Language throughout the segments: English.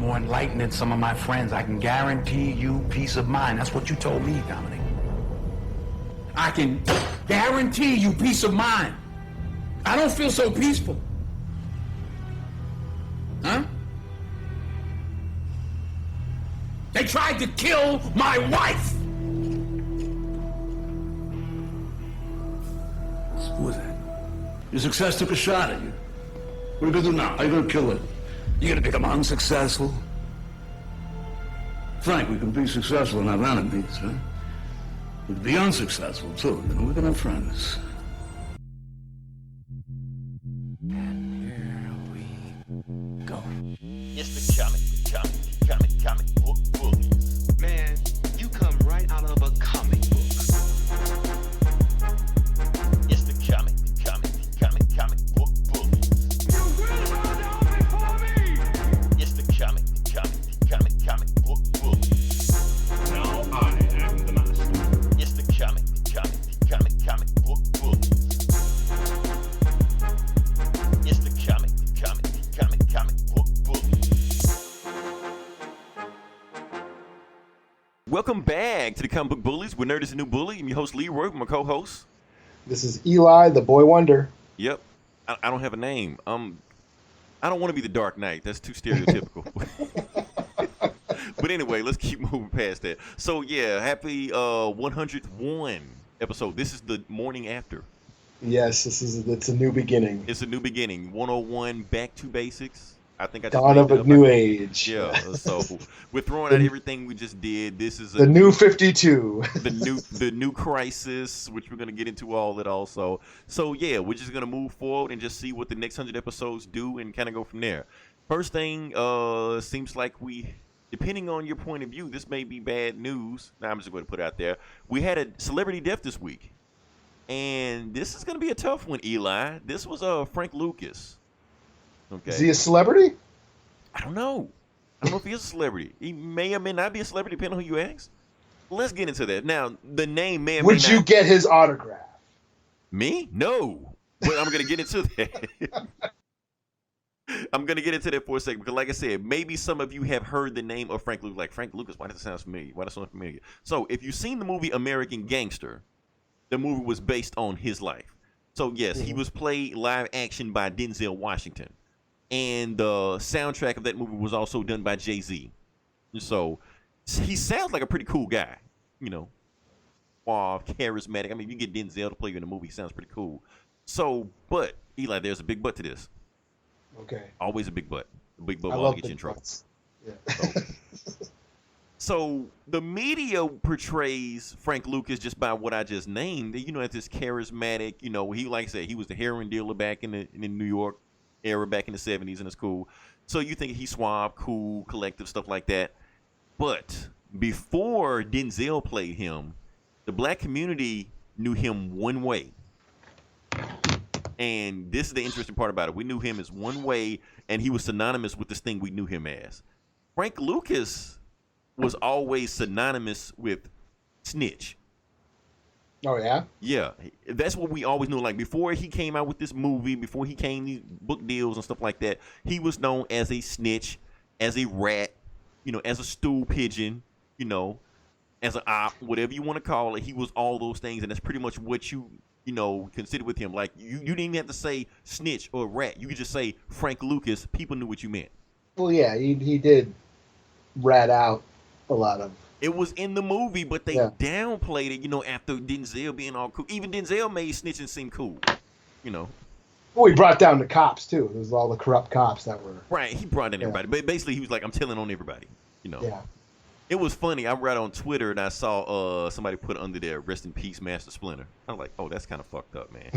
more enlightened than some of my friends. I can guarantee you peace of mind. That's what you told me, Dominic. I can guarantee you peace of mind. I don't feel so peaceful. Huh? They tried to kill my wife! Who was that? Your success took a shot at you. What are you gonna do now? How are you gonna kill it? You gonna become unsuccessful? Frank, we can be successful and have enemies, huh? We can be unsuccessful, too. You know, we can have friends. And here we go. It's the comic book bullies. Man, you come right out of a comic book. It's the comic book bullies. You will bow down before me! It's the comic book bullies. Now I am the master. It's the comic book bullies. It's the comic book bullies. Welcome back to the Comic Book Bullies. We're Nerd is the New Bully. I'm your host, Leroy, with my co-host. This is Eli, the boy wonder. Yep. I don't have a name. I don't want to be the Dark Knight. That's too stereotypical. But anyway, let's keep moving past that. So, yeah, happy 101 episode. This is the morning after. Yes, it's a new beginning. It's a new beginning. 101, back to basics. I think I just Dawn of a new age. Yeah, so we're throwing out everything we just did. This is the new 52. the new crisis, which we're gonna get into all that also. So yeah, we're just gonna move forward and just see what the next 100 episodes do and kind of go from there. First thing, seems like depending on your point of view, this may be bad news. Now I'm just going to put it out there. We had a celebrity death this week, and this is gonna be a tough one, Eli. This was Frank Lucas. Okay. Is he a celebrity? I don't know. I don't know if he is a celebrity. He may or may not be a celebrity, depending on who you ask. Let's get into that. Now, the name may or may Would not... you get his autograph? Me? No. But I'm going to get into that. I'm going to get into that for a second. Because like I said, maybe some of you have heard the name of Frank Lucas. Like, Frank Lucas, why does it sound familiar? Why does it sound familiar? So, if you've seen the movie American Gangster, the movie was based on his life. So, yes, he was played live action by Denzel Washington. And the soundtrack of that movie was also done by Jay-Z. So he sounds like a pretty cool guy, you know, suave, charismatic. I mean, if you get Denzel to play you in a movie, he sounds pretty cool. So, but Eli, there's a big but to this. Okay. Always a big but. A big but I will love get you in trouble. butts. Yeah. So the media portrays Frank Lucas just by what I just named. You know, as this charismatic. You know, he like I said, he was the heroin dealer back in New York era back in the 70s, and it's cool. So you think he's suave, cool, collective, stuff like that. But before Denzel played him, the black community knew him one way. And this is the interesting part about it. We knew him as one way, and he was synonymous with this thing we knew him as. Frank Lucas was always synonymous with snitch. Oh, yeah? Yeah, that's what we always knew. Like, before he came out with this movie, before he came these book deals and stuff like that, he was known as a snitch, as a rat, you know, as a stool pigeon, you know, as an op, whatever you want to call it. He was all those things, and that's pretty much what you know, consider with him. Like, you didn't even have to say snitch or rat. You could just say Frank Lucas. People knew what you meant. Well, yeah, he did rat out a lot of... It was in the movie, but they downplayed it, you know, after Denzel being all cool. Even Denzel made snitching seem cool, you know. Well, he brought down the cops, too. It was all the corrupt cops that were... Right, he brought in everybody. But basically, he was like, I'm telling on everybody, you know. Yeah. It was funny. I read on Twitter, and I saw somebody put under there, rest in peace, Master Splinter. I was like, oh, that's kind of fucked up, man.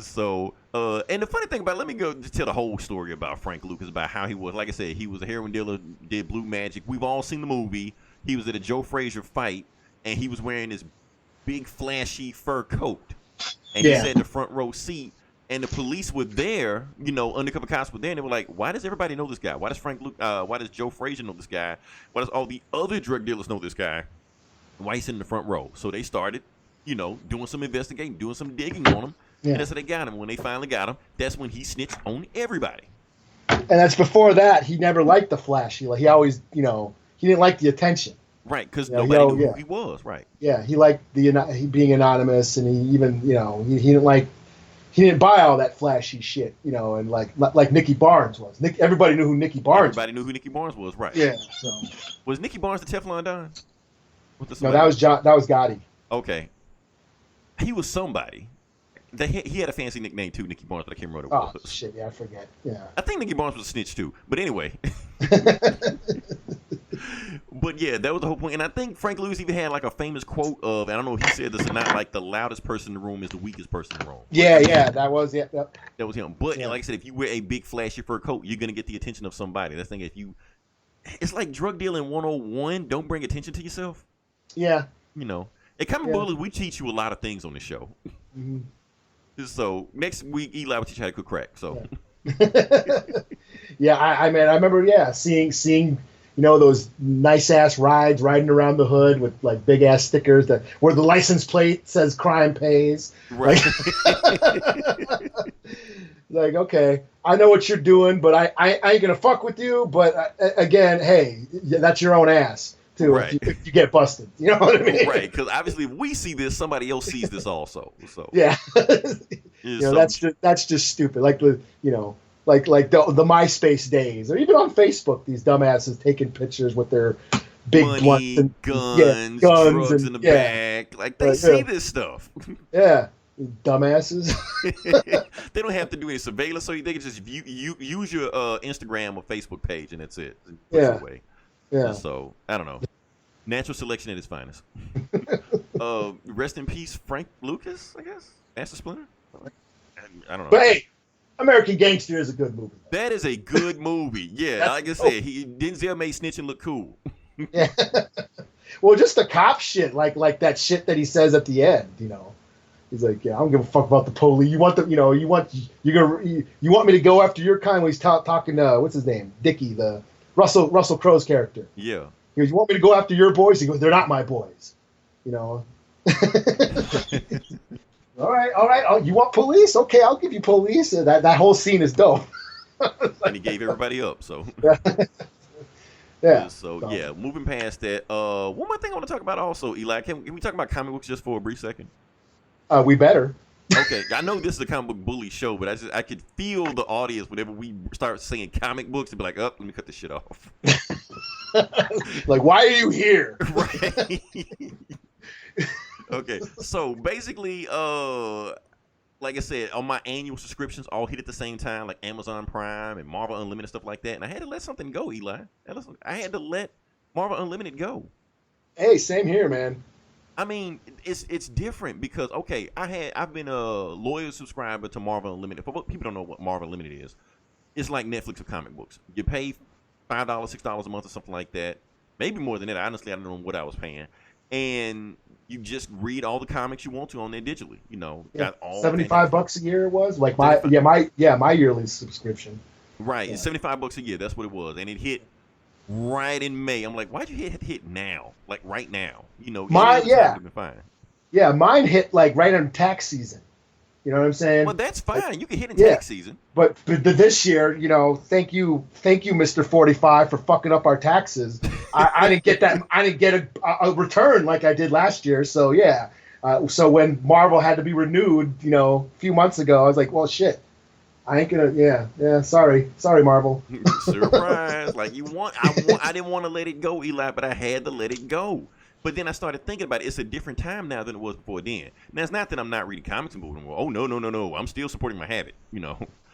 So, and the funny thing about it, let me go tell the whole story about Frank Lucas, about how he was. Like I said, he was a heroin dealer, did blue magic. We've all seen the movie. He was at a Joe Frazier fight, and he was wearing this big, flashy fur coat. And he sat in the front row seat, and the police were there, you know, undercover cops were there, and they were like, why does everybody know this guy? Why does Joe Frazier know this guy? Why does all the other drug dealers know this guy? Why he's in the front row? So they started, you know, doing some investigating, doing some digging on him. Yeah. And that's how they got him. When they finally got him, that's when he snitched on everybody. And that's before that. He never liked the Flash. He always, he didn't like the attention. Right, because You know, nobody knew yeah. who he was. Right. Yeah, he liked he being anonymous, and he even, he didn't buy all that flashy shit, and like Nicky Barnes was. Everybody knew who Nicky Barnes. Everybody knew who Nicky Barnes was. Right. Yeah. So Was Nicky Barnes the Teflon Don? no, that was Gotti. Okay. He was somebody. He had a fancy nickname too, Nicky Barnes, but I can't remember what Oh it was. shit, yeah, I forget. Yeah. I think Nicky Barnes was a snitch too. But anyway. But yeah, that was the whole point. And I think Frank Lucas even had like a famous quote of, I don't know if he said this or not, like the loudest person in the room is the weakest person in the room. Yeah, that was it. Yep. That was him. But like I said, if you wear a big flashy fur coat, you're gonna get the attention of somebody. That's the thing. It's like drug dealing 101. Don't bring attention to yourself. Yeah. At Comic Bullies, we teach you a lot of things on the show. Mm-hmm. So next week, Eli will teach you how to cook crack. So Yeah, I remember seeing those nice ass rides riding around the hood with like big ass stickers where the license plate says crime pays. right. Like, okay, I know what you're doing, but I ain't gonna fuck with you. But again, hey, that's your own ass too. Right. If you get busted, you know what I mean? Right, because obviously if we see this, somebody else sees this also. So Yeah. so- that's just stupid. Like like the MySpace days, or even on Facebook, these dumbasses taking pictures with their big money, blunts and guns, guns drugs and, in the back. Like they see this stuff. Yeah, dumbasses. They don't have to do any surveillance, so they can just use your Instagram or Facebook page, and that's it. Push it away. Yeah. So I don't know. Natural selection at its finest. Rest in peace, Frank Lucas. I guess Master Splinter. I don't know. But hey, American Gangster is a good movie. That is a good movie. Yeah, like I said, Denzel made snitching look cool. Yeah. Well, just the cop shit, like that shit that he says at the end. He's like, yeah, I don't give a fuck about the police. You want you want me to go after your kind when he's talking to what's his name, Dickie, the Russell Crowe's character. Yeah. He goes, you want me to go after your boys? He goes, they're not my boys. All right. Oh, you want police? Okay, I'll give you police. That whole scene is dope. And he gave everybody up. So yeah. So yeah, moving past that. One more thing I want to talk about also, Eli. Can we talk about comic books just for a brief second? We better. Okay, I know this is a comic book bully show, but I could feel the audience whenever we start saying comic books to be like, "Up, let me cut this shit off." Like, why are you here? Right. Okay, so basically, like I said, on my annual subscriptions, all hit at the same time, like Amazon Prime and Marvel Unlimited, stuff like that, and I had to let something go, Eli. I had to let Marvel Unlimited go. Hey, same here, man. I mean, it's different because I've been a loyal subscriber to Marvel Unlimited. For people don't know what Marvel Unlimited is, it's like Netflix of comic books. You pay $5, $6 a month or something like that, maybe more than that. Honestly, I don't know what I was paying, and you just read all the comics you want to on there digitally. Got all $75 a year it was like my yearly subscription. Right, it's $75 a year. That's what it was, and it hit right in May. I'm like, why'd you hit now? Like right now? Fine. Yeah, mine hit like right on tax season. You know what I'm saying? Well, that's fine. You can hit in tax season. But this year, thank you, Mr. 45, for fucking up our taxes. I didn't get that. I didn't get a return like I did last year. So yeah. So when Marvel had to be renewed, a few months ago, I was like, well, shit. I ain't gonna. Yeah. Sorry, Marvel. Surprise! Like I didn't want to let it go, Eli, but I had to let it go. But then I started thinking about it. It's a different time now than it was before then. Now, it's not that I'm not reading comics and moving. Oh, no. I'm still supporting my habit,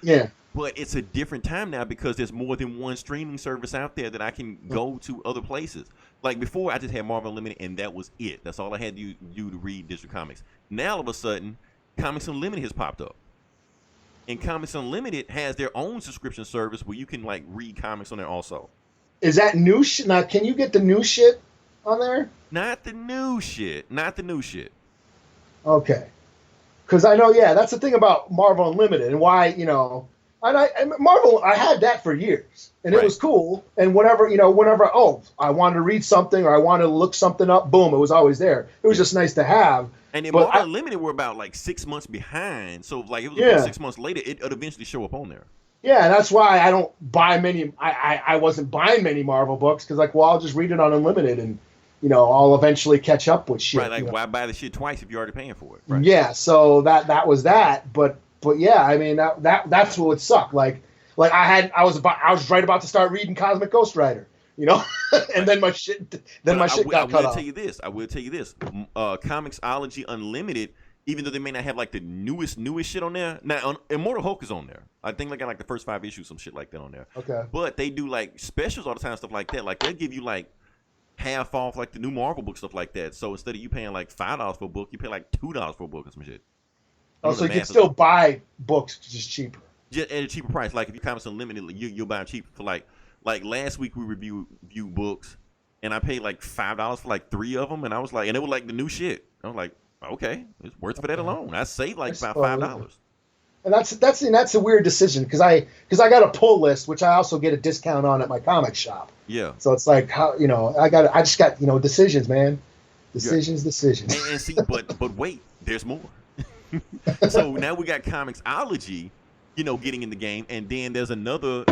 Yeah. But it's a different time now because there's more than one streaming service out there that I can go to other places. Like before, I just had Marvel Unlimited, and that was it. That's all I had to do to read digital comics. Now, all of a sudden, Comics Unlimited has popped up. And Comics Unlimited has their own subscription service where you can, like, read comics on there also. Is that new shit? Now, can you get the new shit on there? Not the new shit. Okay. Because I know, that's the thing about Marvel Unlimited and why, and Marvel, I had that for years, and it was cool. And whenever I wanted to read something or I wanted to look something up, boom, it was always there. It was just nice to have. And then Marvel Unlimited were about like 6 months behind, so like it was about 6 months later, it'd eventually show up on there. Yeah, that's why I don't buy many. I wasn't buying many Marvel books because like, well, I'll just read it on Unlimited and I'll eventually catch up with shit. Right, like why buy the shit twice if you're already paying for it? Right. Yeah, so that was that. But yeah, I mean that's what would suck. Like I was right about to start reading Cosmic Ghost Rider, and then my shit got cut off. I will tell you this. Comixology Unlimited, even though they may not have like the newest shit on there. Now, Immortal Hulk is on there. I think they got like the first 5 issues, some shit like that on there. Okay. But they do like specials all the time, stuff like that. Like they'll give you like half off like the new Marvel book, stuff like that. So instead of you paying like $5 for a book, you pay like $2 for a book or some shit. Oh, so you can still buy books just cheaper. Just at a cheaper price. Like if you Comics Unlimited, you'll buy them cheap for like last week we reviewed books, and I paid like $5 for like 3 of them, and I was like, and it was like the new shit. I was like, okay, it's worth it for that alone. I saved like about $5. And that's a weird decision because I got a pull list, which I also get a discount on at my comic shop. Yeah. So it's like how I just got decisions, man. Decisions. And see, but wait, there's more. So now we got Comixology, getting in the game, and then there's another,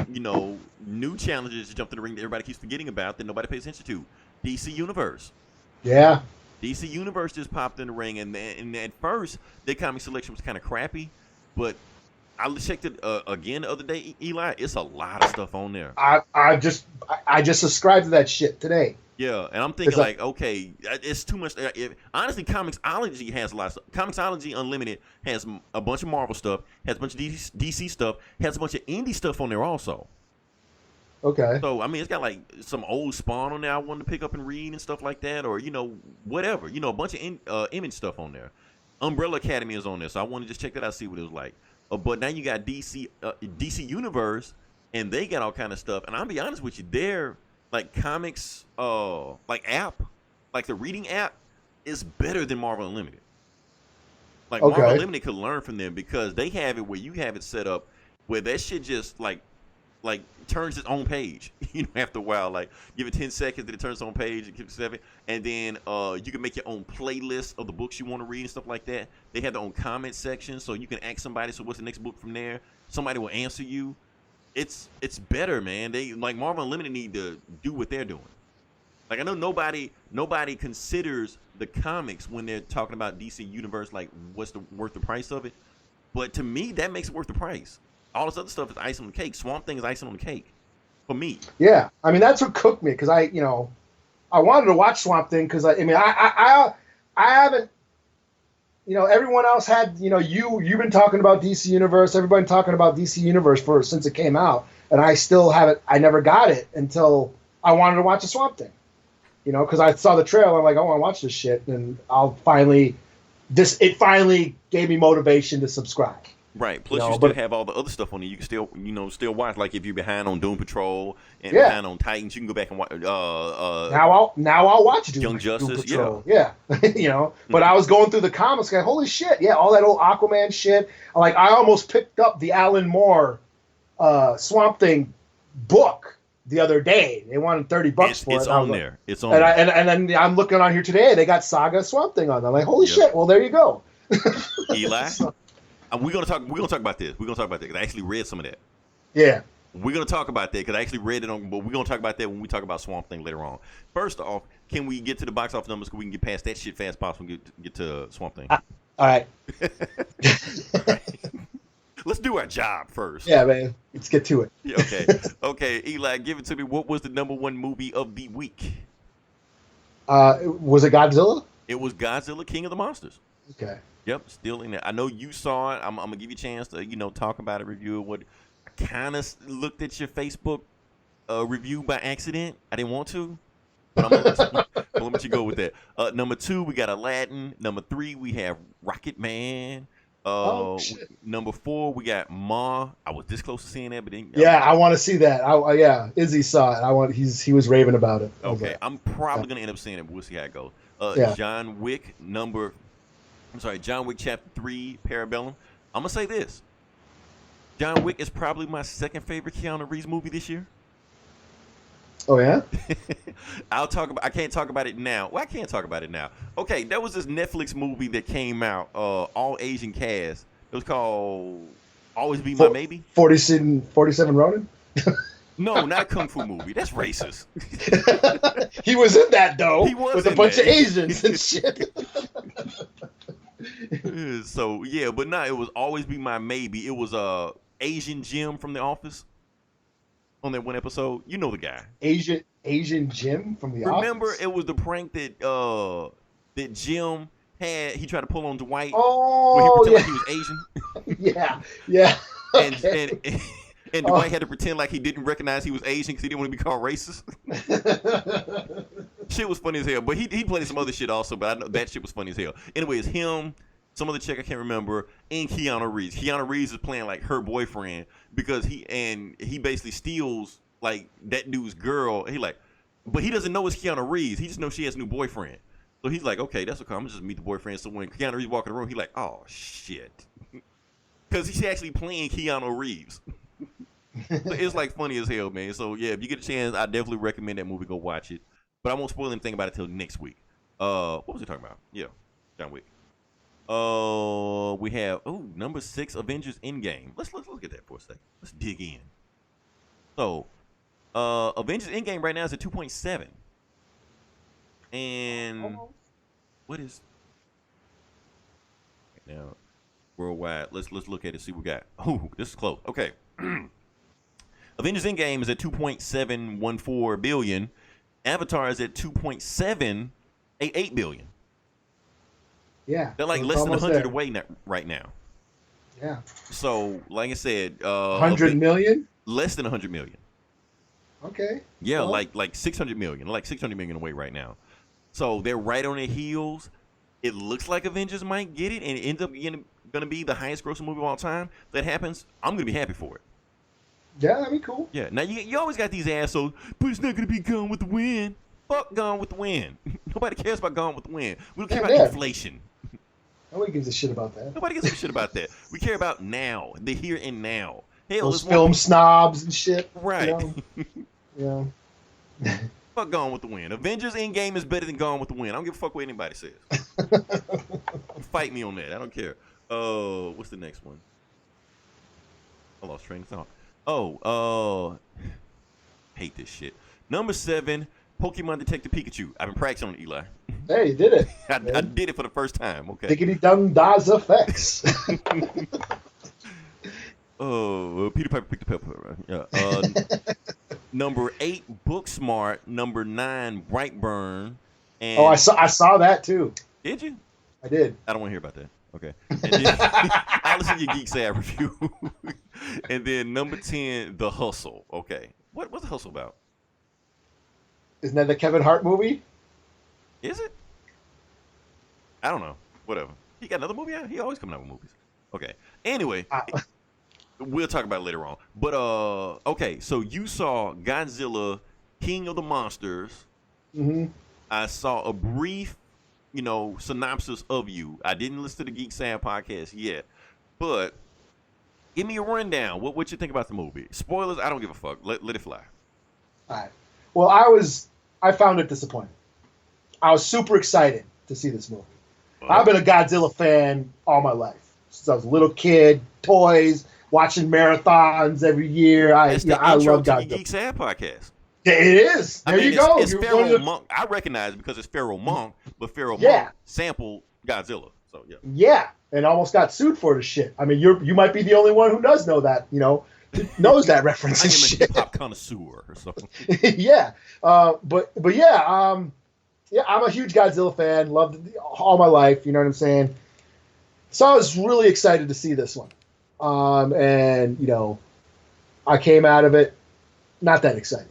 new challenges that jumped in the ring that everybody keeps forgetting about that nobody pays attention to. DC Universe. Yeah. DC Universe just popped in the ring, and at first their comic selection was kind of crappy, but I checked it again the other day, Eli. It's a lot of stuff on there. I just subscribed to that shit today. Yeah, and I'm thinking like, okay, it's too much. Honestly, Comixology has a lot of stuff. Comixology Unlimited has a bunch of Marvel stuff, has a bunch of DC stuff, has a bunch of indie stuff on there also. Okay. So, I mean, it's got like some old Spawn on there I wanted to pick up and read and stuff like that, or, whatever. A bunch of Image stuff on there. Umbrella Academy is on there, so I want to just check that out, see what it was like. But now you got DC Universe, and they got all kind of stuff. And I'll be honest with you, their like comics app, like the reading app, is better than Marvel Unlimited. Like Marvel Unlimited could learn from them because they have it where you have it set up where that shit just like turns its own page. After a while, like give it 10 seconds, then it turns its own page, and keeps 7, and then you can make your own playlist of the books you want to read and stuff like that. They have their own comment section, so you can ask somebody, so what's the next book from there? Somebody will answer you. It's better, man. They like Marvel Unlimited need to do what they're doing. Like I know nobody considers the comics when they're talking about DC Universe, like what's worth the price of it. But to me, that makes it worth the price. All this other stuff is icing on the cake. Swamp Thing is icing on the cake for me. Yeah, I mean that's what cooked me because I wanted to watch Swamp Thing because I haven't. Everyone else had, you've been talking about DC Universe, everybody talking about DC Universe since it came out, and I still haven't, I never got it until I wanted to watch the Swamp Thing, because I saw the trailer, I'm like, I want to watch this shit, and it finally gave me motivation to subscribe. Right. Plus, you still have all the other stuff on there. You can still watch. Like if you're behind on Doom Patrol and behind on Titans, you can go back and watch. Now I'll watch Young Justice. Doom Patrol. Yeah. But I was going through the comics, going, holy shit, yeah, all that old Aquaman shit. I almost picked up the Alan Moore Swamp Thing book the other day. They wanted $30 for it. It's on there. It's on there. And then I'm looking on here today. They got Saga Swamp Thing on. I'm like, holy shit. Well, there you go. Eli. We're gonna talk about this. We're gonna talk about that because I actually read some of that. Yeah. We're gonna talk about that because I actually read it on. But we're gonna talk about that when we talk about Swamp Thing later on. First off, can we get to the box office numbers so we can get past that shit fast possible and get to Swamp Thing? All right. Let's do our job first. Yeah, man. Let's get to it. Yeah, okay, Eli, give it to me. What was the #1 movie of the week? Was it Godzilla? It was Godzilla, King of the Monsters. Okay. Yep, still in there. I know you saw it. I'm gonna give you a chance to, talk about it, review it. I kind of looked at your Facebook review by accident. I didn't want to, but I'm gonna let you go with that. #2, we got Aladdin. #3, we have Rocket Man. #4, we got Ma. I was this close to seeing that, but then I want to see that. Yeah, Izzy saw it. He was raving about it. Okay, I'm probably gonna end up seeing it, but we'll see how it goes. John Wick John Wick Chapter 3, Parabellum. I'm gonna say this: John Wick is probably my second favorite Keanu Reeves movie this year. Oh yeah. I can't talk about it now. Well, I can't talk about it now. Okay, there was this Netflix movie that came out, all Asian cast. It was called Always be my maybe. 47 Ronin. No, not a kung fu movie. That's racist. He was in that though. He was with a in bunch that. of Asians and shit. So yeah, but no, it was always be my maybe. It was Asian Jim from The Office on that one episode. You know the guy. Asian Jim from The Remember, Office? it was the prank that Jim had. He tried to pull on Dwight. Oh, where he pretended yeah. like he was Asian. yeah. And Okay. and Dwight had to pretend like he didn't recognize he was Asian because he didn't want to be called racist. Shit was funny as hell. But he played some other shit also, but I know that shit was funny as hell. Anyway, it's him, some other chick I can't remember, and Keanu Reeves. Keanu Reeves is playing like her boyfriend because he basically steals like that dude's girl. But he doesn't know it's Keanu Reeves. He just knows she has a new boyfriend. So he's like, okay, that's okay. I'm gonna just meet the boyfriend. So when Keanu Reeves walk in the room, he's like, oh shit, because he's actually playing Keanu Reeves. It's like funny as hell, man. So yeah, if you get a chance, I definitely recommend that movie. Go watch it. But I won't spoil anything about it till next week. What was he talking about? Yeah, John Wick. We have number 6, Avengers Endgame. Let's look at that for a second. Let's dig in. So, Avengers Endgame right now is at 2.7. And what is now worldwide? Let's look at it. See what we got. Oh, this is close. Okay. Avengers Endgame is at 2.714 billion. Avatar is at 2.788 billion. Yeah. They're like so less than 100 there. away right now. Yeah. So, like I said, 100 million? Less than 100 million. Okay. Yeah, well, like 600 million. Like 600 million away right now. So, they're right on their heels. It looks like Avengers might get it, and it ends up going to be the highest grossing movie of all time. If that happens, I'm going to be happy for it. yeah, that'd be cool. Yeah. Now, you always got these assholes, but it's not going to be Gone with the Wind. Fuck Gone with the Wind. Nobody cares about Gone with the Wind. We don't care about inflation. Nobody gives a shit about that. Nobody gives a shit about that. We care about now, the here and now. Hell, Those film snobs and shit. Right. You know? Fuck Gone with the Wind. Avengers Endgame is better than Gone with the Wind. I don't give a fuck what anybody says. Fight me on that. I don't care. What's the next one? I lost train of thought. Hate this shit. Number 7, Pokemon Detective Pikachu. I've been practicing on it, Eli. Hey, you did it. I did it for the first time. Okay. Diggity dung das effects. Peter Piper picked the pepper. Yeah. Number 8, Booksmart. Number 9, Brightburn. And I saw that too. Did you? I did. I don't want to hear about that. Okay. And then, I'll listen to your Geek Sad review. And then number 10, The Hustle. Okay. What's The Hustle about? Isn't that the Kevin Hart movie? Is it? I don't know. Whatever. He got another movie out? He always coming out with movies. Okay. Anyway, we'll talk about it later on. But, okay. So you saw Godzilla, King of the Monsters. Mm-hmm. I saw a brief, synopsis of you. I didn't listen to the Geek Sad podcast yet. But give me a rundown. What you think about the movie? Spoilers, I don't give a fuck. Let it fly. All right. Well, I found it disappointing. I was super excited to see this movie. I've been a Godzilla fan all my life. Since I was a little kid, toys, watching marathons every year. I love Godzilla. Geek Sad podcast. Yeah, it is. There you go. It's Pharaoh Monk. I recognize it because it's Pharaoh Monk, but Pharaoh Monk sampled Godzilla. So yeah. Yeah, and almost got sued for the shit. I mean, you might be the only one who does know that. Knows that reference. I am and a shit. hip hop connoisseur. So. Yeah, but yeah, yeah, I'm a huge Godzilla fan. Loved it all my life. You know what I'm saying? So I was really excited to see this one, and I came out of it not that excited.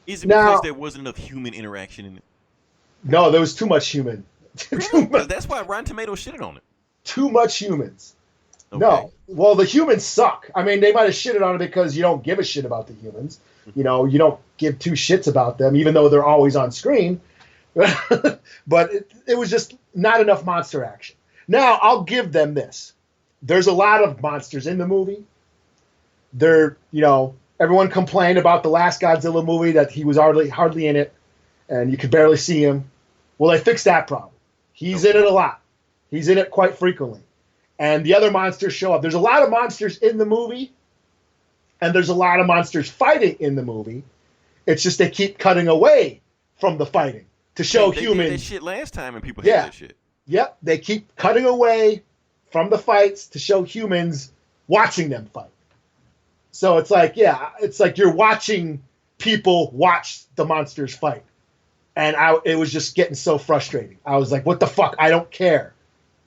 Is it because there wasn't enough human interaction in it? No, there was too much human. That's why Rotten Tomatoes shitted on it. Too much humans. Okay. No. Well, the humans suck. I mean, they might have shitted on it because you don't give a shit about the humans. You don't give two shits about them, even though they're always on screen. But it was just not enough monster action. Now, I'll give them this. There's a lot of monsters in the movie. Everyone complained about the last Godzilla movie that he was hardly in it, and you could barely see him. Well, they fixed that problem. He's in it a lot. He's in it quite frequently. and the other monsters show up. There's a lot of monsters in the movie, and there's a lot of monsters fighting in the movie. It's just they keep cutting away from the fighting to show they humans. did that shit last time, and people hated that shit. Yep, they keep cutting away from the fights to show humans watching them fight. So it's like, it's like you're watching people watch the monsters fight. And it was just getting so frustrating. I was like, what the fuck? I don't care.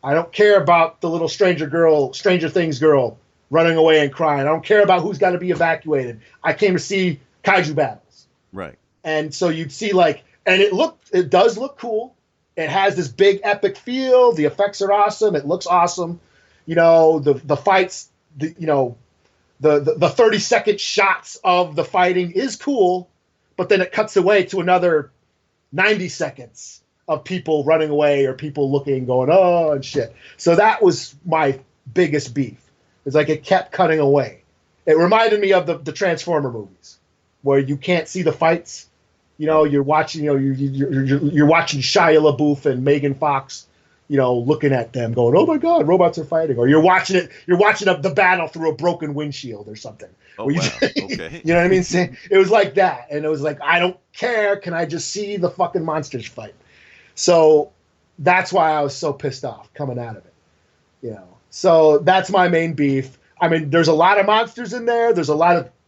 I don't care about the little Stranger Things girl running away and crying. I don't care about who's got to be evacuated. I came to see kaiju battles. Right. And so you'd see and it does look cool. It has this big epic feel. The effects are awesome. It looks awesome. The fights, the 30-second shots of the fighting is cool, but then it cuts away to another 90 seconds of people running away or people looking, going, oh, and shit. So that was my biggest beef. It's like it kept cutting away. It reminded me of the Transformer movies, where you can't see the fights. You're watching, you're watching Shia LaBeouf and Megan Fox, looking at them, going, "Oh my God, robots are fighting!" Or you're watching the battle through a broken windshield or something. Oh wow, okay. You know what I mean? It was like that, and it was like, I don't care. Can I just see the fucking monsters fight? So that's why I was so pissed off coming out of it. So that's my main beef. I mean, there's a lot of monsters in there. There's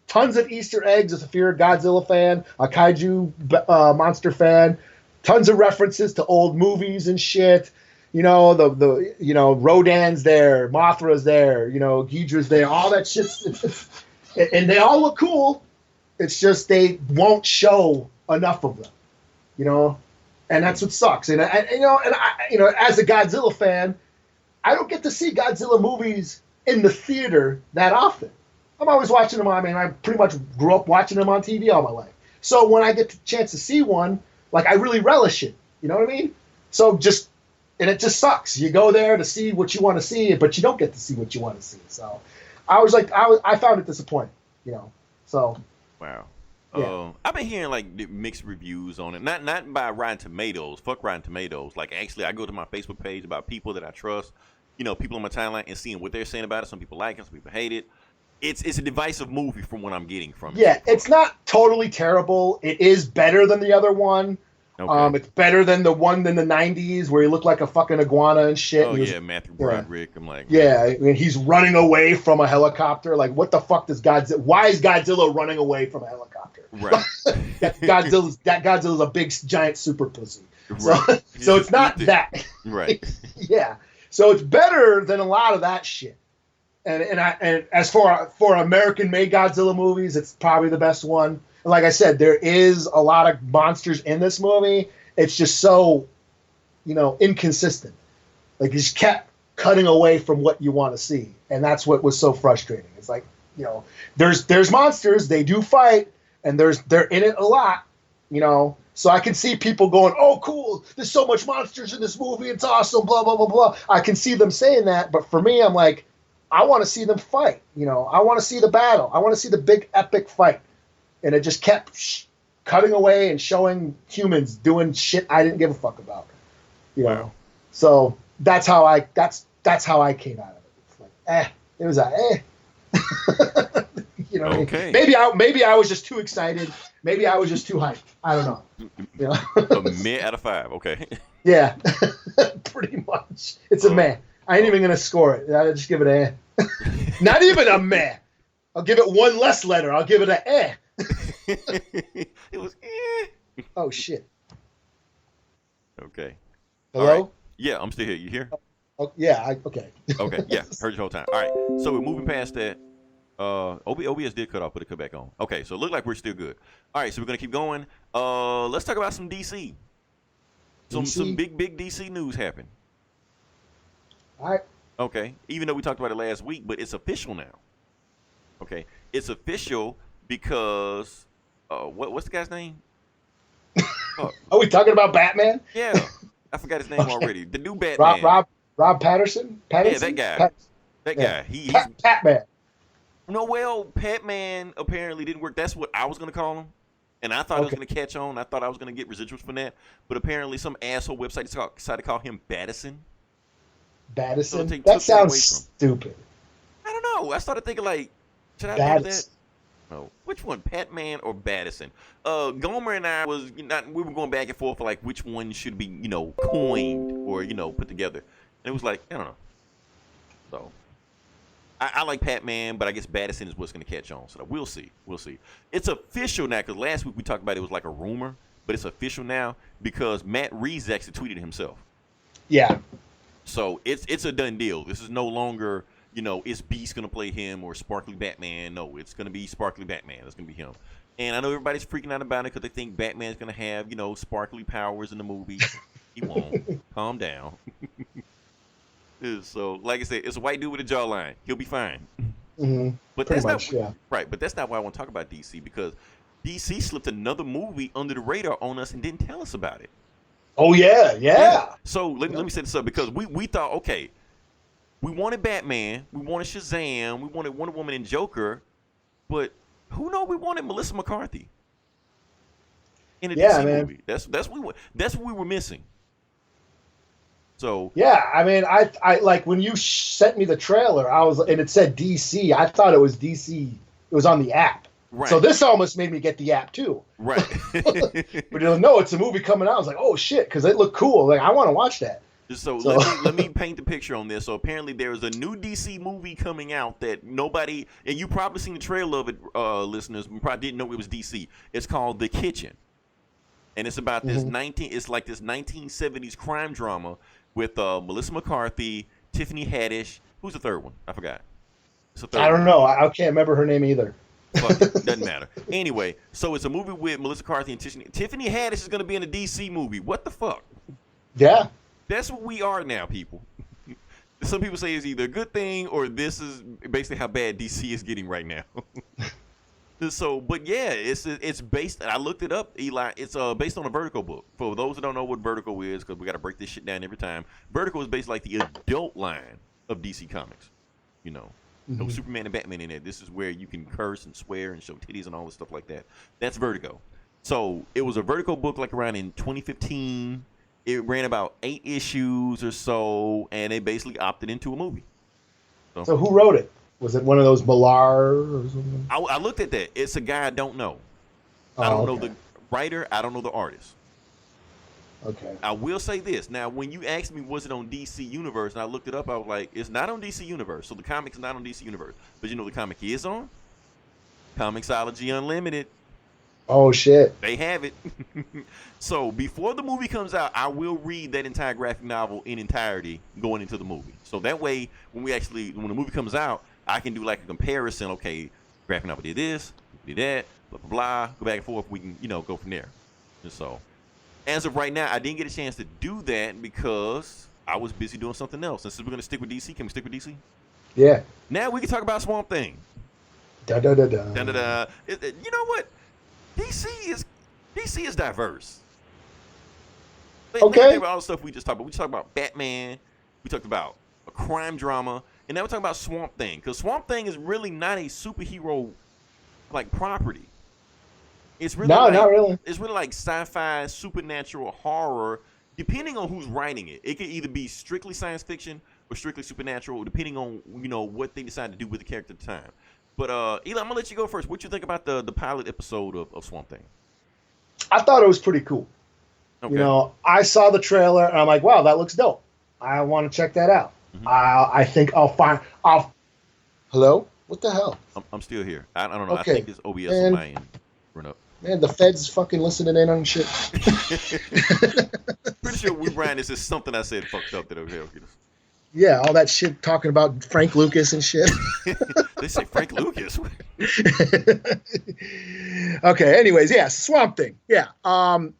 tons of Easter eggs if you're a Godzilla fan, a kaiju monster fan. Tons of references to old movies and shit. Rodan's there, Mothra's there, Ghidra's there, all that shit. And they all look cool. It's just they won't show enough of them, and that's what sucks. And as a Godzilla fan, I don't get to see Godzilla movies in the theater that often. I'm always watching them. I mean, I pretty much grew up watching them on TV all my life. So when I get the chance to see one, I really relish it. You know what I mean? So and it just sucks. You go there to see what you want to see, but you don't get to see what you want to see. So I was like, I found it disappointing, So wow. Yeah. I've been hearing mixed reviews on it. Not by Rotten Tomatoes. Fuck Rotten Tomatoes. Actually, I go to my Facebook page about people that I trust, people on my timeline, and seeing what they're saying about it. Some people like it, some people hate it. It's a divisive movie from what I'm getting from it. Yeah, it's not totally terrible. It is better than the other one. Okay. It's better than the one in the 90s where he looked like a fucking iguana and shit. Oh, yeah, Matthew Broderick. I'm like... Yeah, I mean, he's running away from a helicopter. What the fuck does Godzilla... Why is Godzilla running away from a helicopter? Right. Godzilla's a big, giant super pussy. Right. So it's not that. Right. Yeah. So it's better than a lot of that shit. And as for American-made Godzilla movies, it's probably the best one. And like I said, there is a lot of monsters in this movie. It's just so, inconsistent. You just kept cutting away from what you want to see, and that's what was so frustrating. It's like, there's monsters, they do fight, and they're in it a lot, So I can see people going, "Oh, cool! There's so much monsters in this movie. It's awesome." Blah blah blah blah. I can see them saying that, but for me, I'm like, I want to see them fight. I want to see the battle. I want to see the big epic fight. And it just kept cutting away and showing humans doing shit I didn't give a fuck about. Wow. So that's how I came out of it. It's like, it was Okay. Maybe I was just too excited. Maybe I was just too hyped. I don't know. A meh out of 5. Okay. Yeah, pretty much. It's a meh. I ain't even gonna score it. I'll just give it a. Not even a meh. I'll give it one less letter. I'll give it a eh. It was eh. Oh shit. Okay. Hello? Right. Yeah, I'm still here. You here? Oh, yeah, okay. Okay, yeah, heard you the whole time. All right, so we're moving past that. OBS did cut off, but it cut back on. Okay, so it looked like we're still good. All right, so we're gonna keep going. Let's talk about some DC. Some big DC news happened. All right. Okay, even though we talked about it last week, but it's official now. Okay, it's official because what's the guy's name? Are we talking about Batman? Yeah, I forgot his name already. The new Batman. Rob Patterson? Yeah, that guy. That guy. He's Batman. No, well, Batman apparently didn't work. That's what I was gonna call him, and I thought it was gonna catch on. I thought I was gonna get residuals from that, but apparently some asshole website decided to call him Battison. So they Baddison? took That that sounds away stupid. I don't know. I started thinking like, should I do that? Baddison. No. Which one, Patman or Baddison? Gomer and I we were going back and forth for like which one should be, coined or, put together. And it was like, I don't know. So I like Patman, but I guess Baddison is what's going to catch on. So we'll see. We'll see. It's official now because last week we talked about it was like a rumor, but it's official now because Matt Reeves actually tweeted it himself. Yeah. So it's a done deal. This is no longer, is Beast going to play him or Sparkly Batman? No, it's going to be Sparkly Batman. It's going to be him. And I know everybody's freaking out about it because they think Batman's going to have, sparkly powers in the movie. He won't. Calm down. So, like I said, it's a white dude with a jawline. He'll be fine. Mm-hmm. But Pretty that's much, not yeah. right. But that's not why I want to talk about DC because DC slipped another movie under the radar on us and didn't tell us about it. Oh, yeah. So let me set this up because we thought, okay, we wanted Batman, we wanted Shazam, we wanted Wonder Woman and Joker, but who knows we wanted Melissa McCarthy in a DC movie. That's what we were missing. So yeah, I mean, I like when you sent me the trailer, and it said DC. I thought it was DC. It was on the app. Right. So this almost made me get the app too. Right. But no, it's a movie coming out. I was like, oh shit, because it looked cool. Like I want to watch that. So let me paint the picture on this. So apparently there is a new DC movie coming out that nobody, and you probably seen the trailer of it, listeners. We probably didn't know it was DC. It's called The Kitchen, and it's about this It's like this 1970s crime drama with Melissa McCarthy, Tiffany Haddish. Who's the third one? I forgot. I don't know. I can't remember her name either. Fuck it, doesn't matter. Anyway, so it's a movie with Melissa McCarthy and Tiffany Haddish is going to be in a DC movie. What the fuck? Yeah. That's what we are now, people. Some people say it's either a good thing or this is basically how bad DC is getting right now. So, but yeah, it's based. I looked it up, Eli. It's based on a Vertigo book. For those who don't know what Vertigo is, because we got to break this shit down every time. Vertigo is based like the adult line of DC Comics. No Superman and Batman in there. This is where you can curse and swear and show titties and all this stuff like that. That's Vertigo. So it was a Vertigo book like around in 2015. It ran about 8 issues or so, and they basically opted into a movie. So who wrote it? Was it one of those Millar or something? I looked at that. It's a guy I don't know. I don't know the writer. I don't know the artist. Okay. I will say this. Now, when you asked me, was it on DC Universe, and I looked it up, I was like, it's not on DC Universe. So the comic's not on DC Universe. But you know the comic is on? Comixology Unlimited. Oh, shit. They have it. So before the movie comes out, I will read that entire graphic novel in entirety going into the movie. So that way, when the movie comes out, I can do like a comparison. Okay, graphic novel did this, did that, blah, blah, blah. Go back and forth. We can, go from there. And so as of right now, I didn't get a chance to do that because I was busy doing something else. And since we're going to stick with DC, can we stick with DC? Yeah. Now we can talk about Swamp Thing. Da-da-da-da. Da-da-da. You know what? DC is diverse. Okay. All the stuff we just talked about. We just talked about Batman. We talked about a crime drama. And now we're talking about Swamp Thing. Because Swamp Thing is really not a superhero like property. It's really not really. It's really like sci-fi, supernatural horror, depending on who's writing it. It could either be strictly science fiction or strictly supernatural, depending on what they decide to do with the character at the time. But Eli, I'm gonna let you go first. What you think about the pilot episode of Swamp Thing? I thought it was pretty cool. Okay. I saw the trailer and I'm like, wow, that looks dope. I want to check that out. Mm-hmm. I think Hello? What the hell? I'm still here. I don't know. Okay. I think it's OBS on my end. Run up. Man, the feds fucking listening in on shit. Pretty sure we ran this is something I said fucked up that over here. Yeah, all that shit talking about Frank Lucas and shit. They say Frank Lucas. Okay, anyways, yeah, Swamp Thing. Yeah.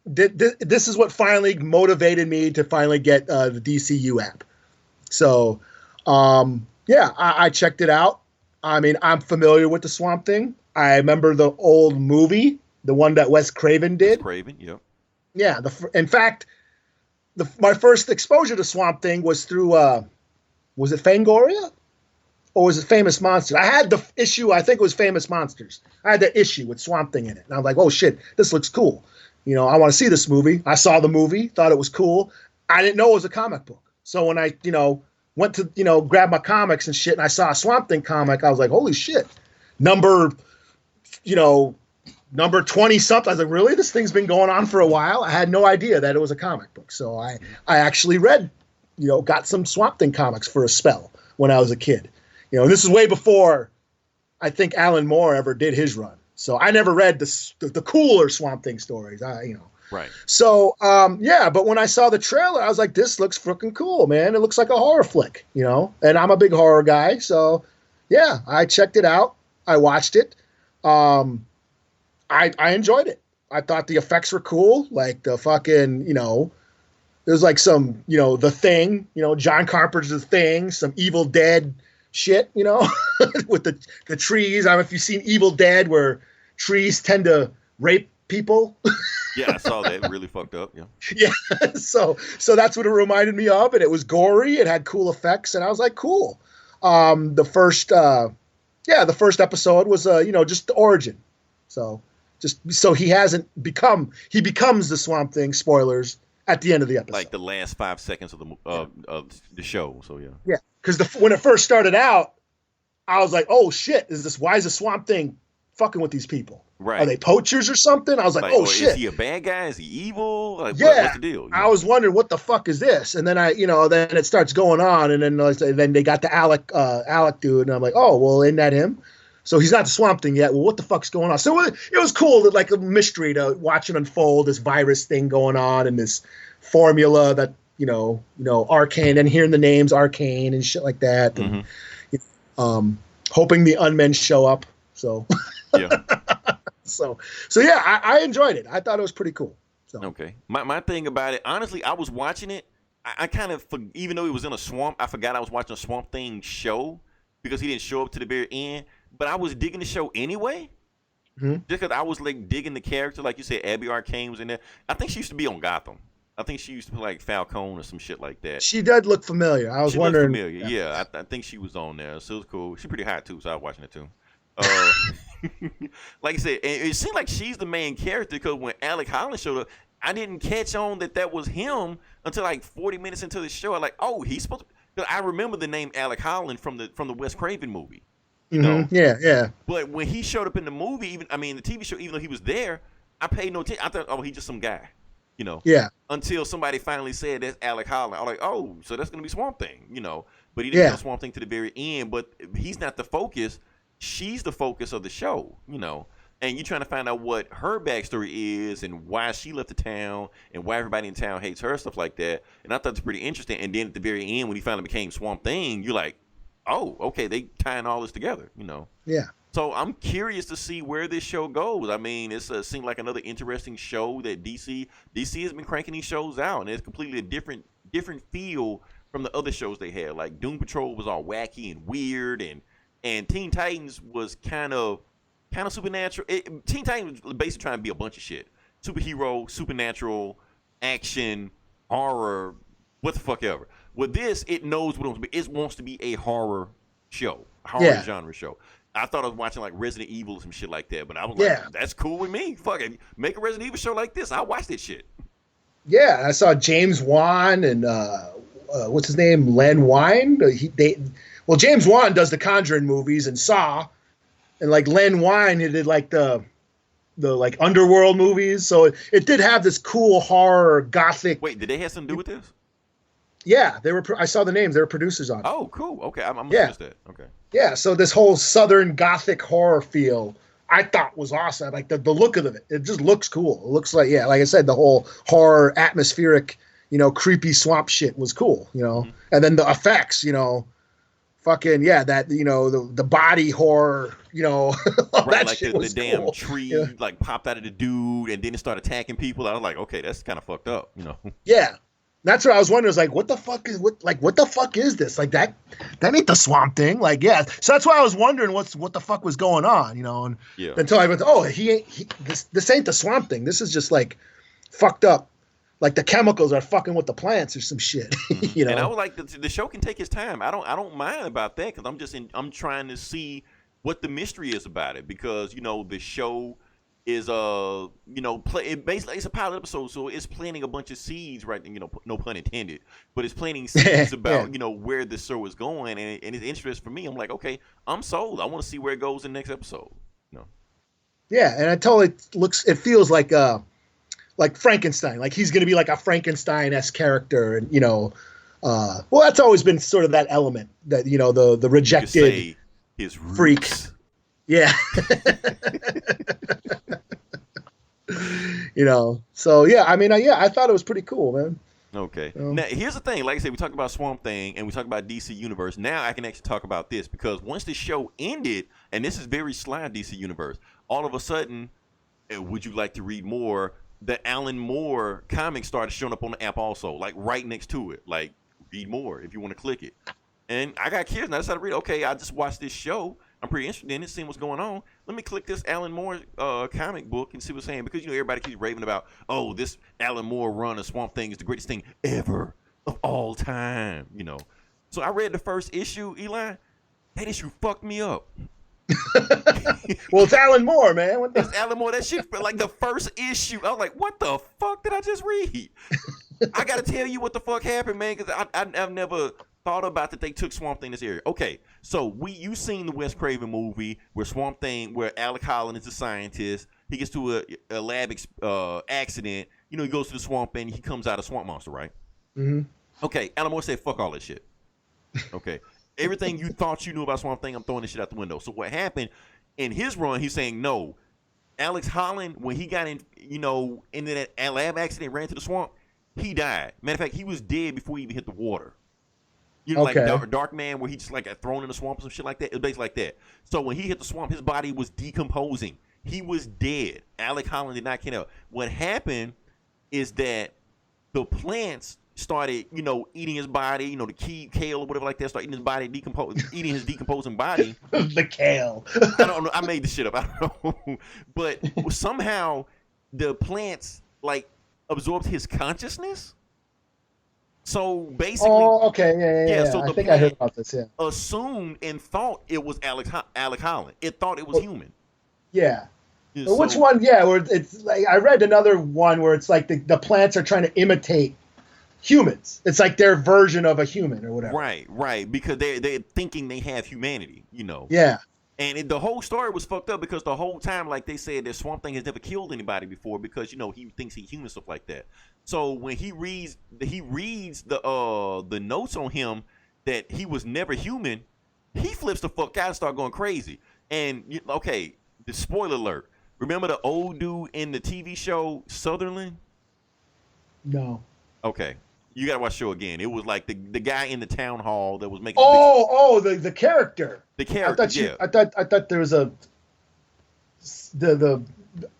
This is what finally motivated me to finally get the DCU app. So, yeah, I checked it out. I mean, I'm familiar with the Swamp Thing. I remember the old movie, the one that Wes Craven did. Wes Craven, yep. Yeah, in fact, my first exposure to Swamp Thing was through, was it Fangoria? Or was it Famous Monsters? I had the issue, I think it was Famous Monsters. I had the issue with Swamp Thing in it. And I was like, oh shit, this looks cool. I want to see this movie. I saw the movie, thought it was cool. I didn't know it was a comic book. So when I, went to, grab my comics and shit, and I saw a Swamp Thing comic. I was like, holy shit. Number 20 something. I was like, really? This thing's been going on for a while? I had no idea that it was a comic book. So I actually read, got some Swamp Thing comics for a spell when I was a kid. This is way before I think Alan Moore ever did his run. So I never read the cooler Swamp Thing stories. Right. So, but when I saw the trailer, I was like, this looks freaking cool, man. It looks like a horror flick, and I'm a big horror guy. So, yeah, I checked it out. I watched it. I enjoyed it. I thought the effects were cool. Like the fucking, there's like some, The Thing, John Carpenter's The Thing, some Evil Dead shit, with the trees. I don't know if you've seen Evil Dead where trees tend to rape people. Yeah, I saw that. Really fucked up. Yeah. Yeah. So that's what it reminded me of. And it was gory. It had cool effects. And I was like, cool. The first episode was, just the origin. So he becomes the Swamp Thing, spoilers, at the end of the episode. Like the last 5 seconds of the show. So, yeah. Yeah. Because when it first started out, I was like, oh shit, why is the Swamp Thing fucking with these people? Right. Are they poachers or something? I was like, oh shit. Is he a bad guy? Is he evil? Like, yeah. What's the deal? I was wondering what the fuck is this? And then then it starts going on, and then they got the Alec dude, and I'm like, oh, well, isn't that him? So he's not the Swamp Thing yet. Well, what the fuck's going on? So it was cool, like a mystery to watch it unfold, this virus thing going on, and this formula that, Arcane, and hearing the names Arcane and shit like that. And, hoping the Unmen show up. So, yeah. So yeah, I enjoyed it. I thought it was pretty cool. So. Okay. My thing about it, honestly, I was watching it. I kind of, even though he was in a swamp, I forgot I was watching a Swamp Thing show because he didn't show up to the very end. But I was digging the show anyway. Mm-hmm. Just because I was like digging the character, like you said, Abby Arcane was in there. I think she used to be on Gotham. I think she used to be like Falcone or some shit like that. She did look familiar. I was wondering. Familiar. Yeah, I think she was on there. So it was cool. She's pretty hot too, so I was watching it too. Like I said, it seemed like she's the main character because when Alec Holland showed up, I didn't catch on that was him until like 40 minutes into the show. I'm like, oh, he's supposed to. Because I remember the name Alec Holland from the Wes Craven movie. Yeah. But when he showed up in the movie, the TV show, even though he was there, I paid no attention. I thought, oh, he's just some guy. Yeah. Until somebody finally said that's Alec Holland. I'm like, oh, so that's gonna be Swamp Thing. But he didn't show Swamp Thing to the very end. But he's not the focus. She's the focus of the show. And you're trying to find out what her backstory is and why she left the town and why everybody in town hates her, stuff like that. And I thought it's pretty interesting. And then at the very end, when he finally became Swamp Thing, you're like, oh, okay, they tying all this together. Yeah. So I'm curious to see where this show goes. It seemed like another interesting show that DC has been cranking these shows out, and it's completely a different feel from the other shows they had. Like Doom Patrol was all wacky and weird, and Teen Titans was kind of supernatural. Teen Titans was basically trying to be a bunch of shit: superhero, supernatural, action, horror, what the fuck ever. With this, it knows what it wants to be. It wants to be a horror show, genre show. I thought I was watching like Resident Evil or some shit like that, but I was like, that's cool with me. Fuck it. Make a Resident Evil show like this. I'll watch this shit. Yeah, I saw James Wan and what's his name? Len Wein. James Wan does the Conjuring movies and Saw, and like Len Wein, he did like the like Underworld movies. So it did have this cool horror gothic. Wait, did they have something to do with this? Yeah, they were. I saw the names. They were producers on it. Oh, cool. Okay, I'm missed that. Okay. Yeah, so this whole Southern Gothic horror feel, I thought was awesome. Like the look of it, it just looks cool. It looks like, like I said, the whole horror atmospheric, creepy swamp shit was cool, Mm-hmm. And then the effects, fucking that, the body horror, all right, that like shit the was damn cool. tree like popped out of the dude, and then it started attacking people. I was like, okay, that's kind of fucked up, Yeah. That's what I was wondering. Is like, what the fuck is this? Like that ain't the Swamp Thing. Like, yeah. So that's why I was wondering what the fuck was going on, And until I went, this ain't the Swamp Thing. This is just like fucked up. Like the chemicals are fucking with the plants or some shit, And I was like, the show can take its time. I don't mind about that because I'm trying to see what the mystery is about it because the show is it basically it's a pilot episode, so it's planting a bunch of seeds, right? No pun intended, but it's planting seeds about where the show is going, and it's interest for me. I'm like, okay, I'm sold. I want to see where it goes in the next episode. Yeah, and it feels like Frankenstein, like he's going to be like a Frankenstein-esque character, and well, that's always been sort of that element that the rejected his roots. Freak. Yeah. So yeah, I mean, I thought it was pretty cool, man. Okay. Now, here's the thing. Like I said, we talked about Swamp Thing and we talked about DC Universe. Now I can actually talk about this because once the show ended, and this is very sly DC Universe, all of a sudden, would you like to read more? The Alan Moore comic started showing up on the app also, like right next to it. Like, read more if you want to click it. And I got curious and I decided to read, okay, I just watched this show. I'm pretty interested in it, seeing what's going on. Let me click this Alan Moore comic book and see what's saying. Because, everybody keeps raving about, oh, this Alan Moore run of Swamp Thing is the greatest thing ever of all time, So I read the first issue, Eli. That issue fucked me up. Well, it's Alan Moore, man. It's Alan Moore. That shit, like the first issue, I was like, what the fuck did I just read? I got to tell you what the fuck happened, man, because I've never thought about that they took Swamp Thing in this area. Okay, so you seen the Wes Craven movie where Swamp Thing, where Alec Holland is a scientist. He gets to a lab accident. He goes to the swamp and he comes out a swamp monster, right? Mm-hmm. Okay, Alan Moore said, fuck all that shit. Okay. Everything you thought you knew about Swamp Thing, I'm throwing this shit out the window. So what happened in his run, he's saying no. Alex Holland, when he got into that lab accident, ran to the swamp, he died. Matter of fact, he was dead before he even hit the water. Like Dark Man, where he just like got thrown in the swamp or some shit like that. It was basically like that. So when he hit the swamp, his body was decomposing. He was dead. Alec Holland did not get up. What happened is that the plants started, eating his body, the kale or whatever like that, started eating his body, eating his decomposing body. The kale. I don't know. I made this shit up. I don't know. But somehow the plants like absorbed his consciousness. So basically, yeah. So I think I heard about this. Yeah, assumed and thought it was Alec Holland. It thought it was human. Yeah. So, which one? Yeah, where it's like I read another one where it's like the plants are trying to imitate humans. It's like their version of a human or whatever. Right. Because they're thinking they have humanity. Yeah. And the whole story was fucked up because the whole time, like they said, that Swamp Thing has never killed anybody before because he thinks he's human, stuff like that. So when he reads the notes on him that he was never human, he flips the fuck out and start going crazy. And the spoiler alert. Remember the old dude in the TV show Sutherland? No. Okay. You gotta watch the show again. It was like the guy in the town hall that was making. The character. The character. I thought there was the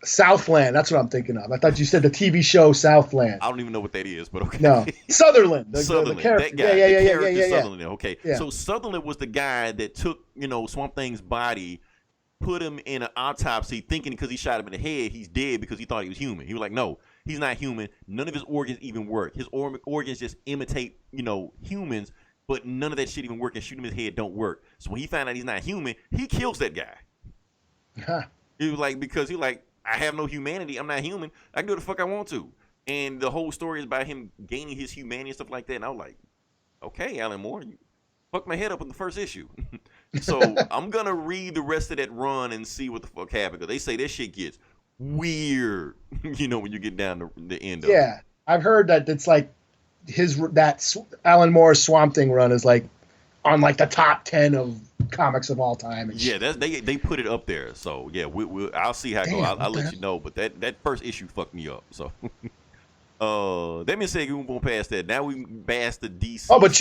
Southland. That's what I'm thinking of. I thought you said the TV show Southland. I don't even know what that is, but okay. No, Sutherland. Sutherland. The character. That guy. Yeah. Sutherland. Okay. Yeah. So Sutherland was the guy that took Swamp Thing's body, put him in an autopsy, thinking because he shot him in the head, he's dead because he thought he was human. He was like, no. He's not human. None of his organs even work. His organs just imitate, humans, but none of that shit even work. And shooting his head don't work. So when he found out he's not human, he kills that guy. Huh. He was like, because he like, I have no humanity. I'm not human. I can do what the fuck I want to. And the whole story is about him gaining his humanity and stuff like that. And I was like, okay, Alan Moore, you fucked my head up in the first issue. So I'm going to read the rest of that run and see what the fuck happened. Because they say this shit gets weird, when you get down to the end of it. Yeah, I've heard that it's like Alan Moore's Swamp Thing run is like on like the top 10 of comics of all time. And they put it up there. So yeah, I'll see how it goes. I'll let you know. But that first issue fucked me up. So that means we won't pass that. Now we pass the DC. Oh, but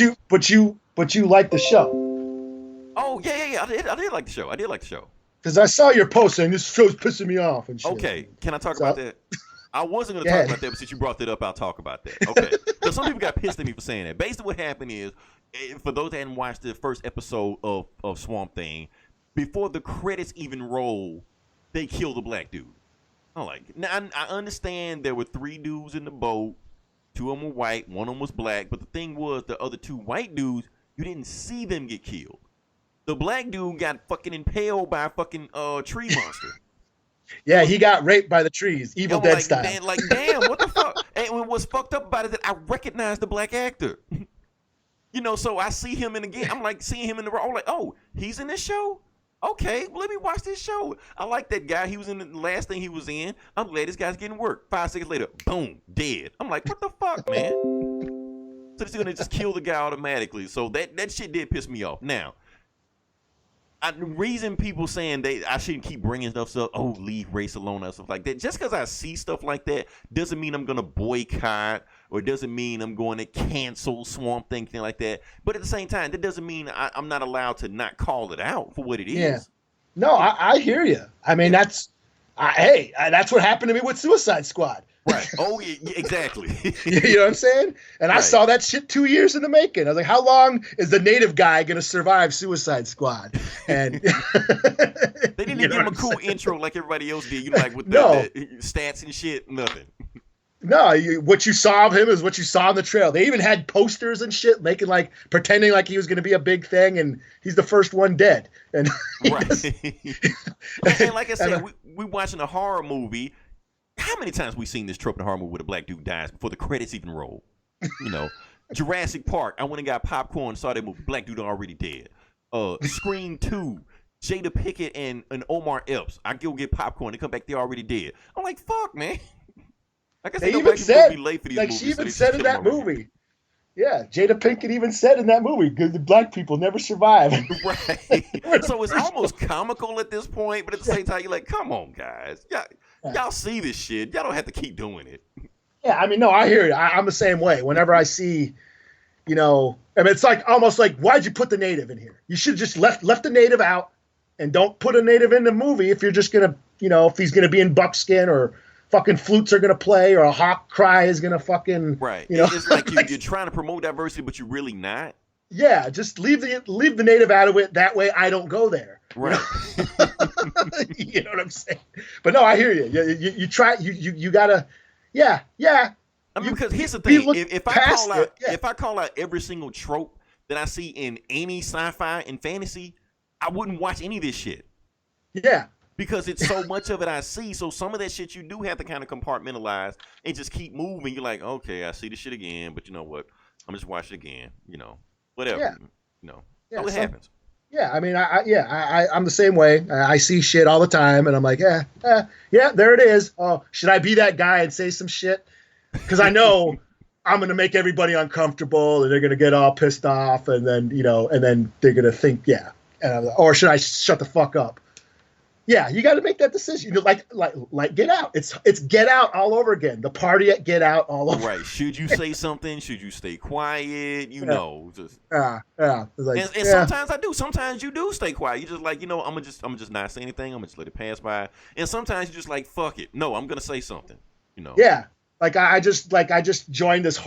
you like the show. Oh yeah. I did like the show. Because I saw your post saying this show's pissing me off and shit. Okay, can I talk about that? I wasn't going to talk about that, but since you brought that up, I'll talk about that. Okay. So some people got pissed at me for saying that. Basically what happened is, for those that hadn't watched the first episode of Swamp Thing, before the credits even roll, they killed the black dude. I'm like, now I understand there were 3 dudes in the boat. 2 of them were white, 1 of them was black. But the thing was, the other 2 white dudes, you didn't see them get killed. The black dude got fucking impaled by a fucking tree monster. Yeah, he got raped by the trees, Evil I'm Dead like, style. damn, damn, what the fuck? And what's fucked up about it is that I recognize the black actor. So I see him in the game. I'm like seeing him in the role. I'm like, oh, he's in this show? Okay, well, let me watch this show. I like that guy. He was in the last thing he was in. I'm glad this guy's getting work. 5 seconds later, boom, dead. I'm like, what the fuck, man? So they're gonna just kill the guy automatically. So that shit did piss me off. Now, the reason people saying I shouldn't keep bringing stuff up, oh, leave race alone and stuff like that, just because I see stuff like that doesn't mean I'm going to boycott or doesn't mean I'm going to cancel Swamp Thing, thing like that. But at the same time, that doesn't mean I'm not allowed to not call it out for what it is. Yeah. No, I hear you. I mean, that's what happened to me with Suicide Squad. Right. Oh, yeah, exactly. You know what I'm saying? And I saw that shit 2 years in the making. I was like, how long is the native guy going to survive Suicide Squad? And they didn't even give him a cool intro like everybody else did. Like with the stats and shit, nothing. No, what you saw of him is what you saw in the trail. They even had posters and shit, pretending like he was going to be a big thing, and he's the first one dead. And right. And like I said, we watching a horror movie. How many times we seen this trope in a horror movie where the black dude dies before the credits even roll? Jurassic Park. I went and got popcorn, saw that movie. Black dude already dead. Scream 2. Jada Pinkett and Omar Epps. I go get popcorn. They come back. They already dead. I'm like, fuck, man. Like I said, they even said, movies, she even said in that movie. Yeah, Jada Pinkett even said in that movie, the black people never survive. Right. So it's almost comical at this point, but at the same time, you're like, come on, guys. Y'all see this shit. Y'all don't have to keep doing it. Yeah, I mean, no, I hear you. I'm the same way. Whenever I see, I mean, it's like almost like, why'd you put the native in here? You should just left the native out and don't put a native in the movie if you're just going to, if he's going to be in buckskin or fucking flutes are going to play or a hawk cry is going to fucking, right. It's like you're trying to promote diversity, but you're really not. Yeah, just leave the native out of it. That way I don't go there. Right. You know what I'm saying? But no, I hear you. You try, you gotta, yeah. I mean, because here's the thing: if I call out every single trope that I see in any sci-fi and fantasy, I wouldn't watch any of this shit. Yeah. Because it's so much of it I see. So some of that shit you do have to kind of compartmentalize and just keep moving. You're like, okay, I see this shit again, but you know what? I'm just watch it again. Whatever. Yeah. So it happens. Yeah, I mean, I'm the same way. I see shit all the time, and I'm like, yeah, there it is. Oh, should I be that guy and say some shit? Because I know I'm going to make everybody uncomfortable, and they're going to get all pissed off, and then and then they're going to think, or should I shut the fuck up? Yeah, you got to make that decision. Like Get Out. It's Get Out all over again. The party at Get Out all over. Right. Should you say something? Should you stay quiet? Just yeah. And sometimes I do. Sometimes you do stay quiet. You just like, I'm just not say anything. I'm gonna just let it pass by. And sometimes you just like, fuck it. No, I'm gonna say something. Yeah. Like I just joined this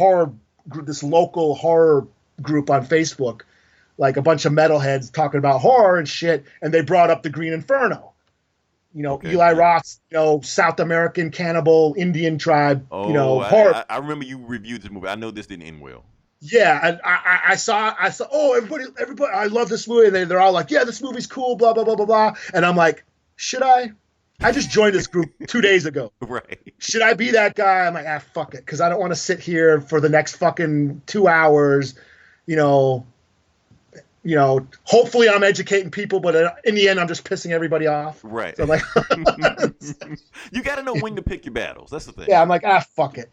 local horror group on Facebook, like a bunch of metalheads talking about horror and shit, and they brought up the Green Inferno. Okay. Eli Roth's, South American cannibal Indian tribe, horror. I remember you reviewed this movie. I know this didn't end well. Yeah, and I saw, everybody, I love this movie. And they're all like, yeah, this movie's cool, blah, blah, blah, blah, blah. And I'm like, should I? I just joined this group 2 days ago. Right. Should I be that guy? I'm like, fuck it. Because I don't want to sit here for the next fucking 2 hours, hopefully I'm educating people, but in the end, I'm just pissing everybody off. Right. So I'm like, you got to know when to pick your battles. That's the thing. Yeah, I'm like, fuck it.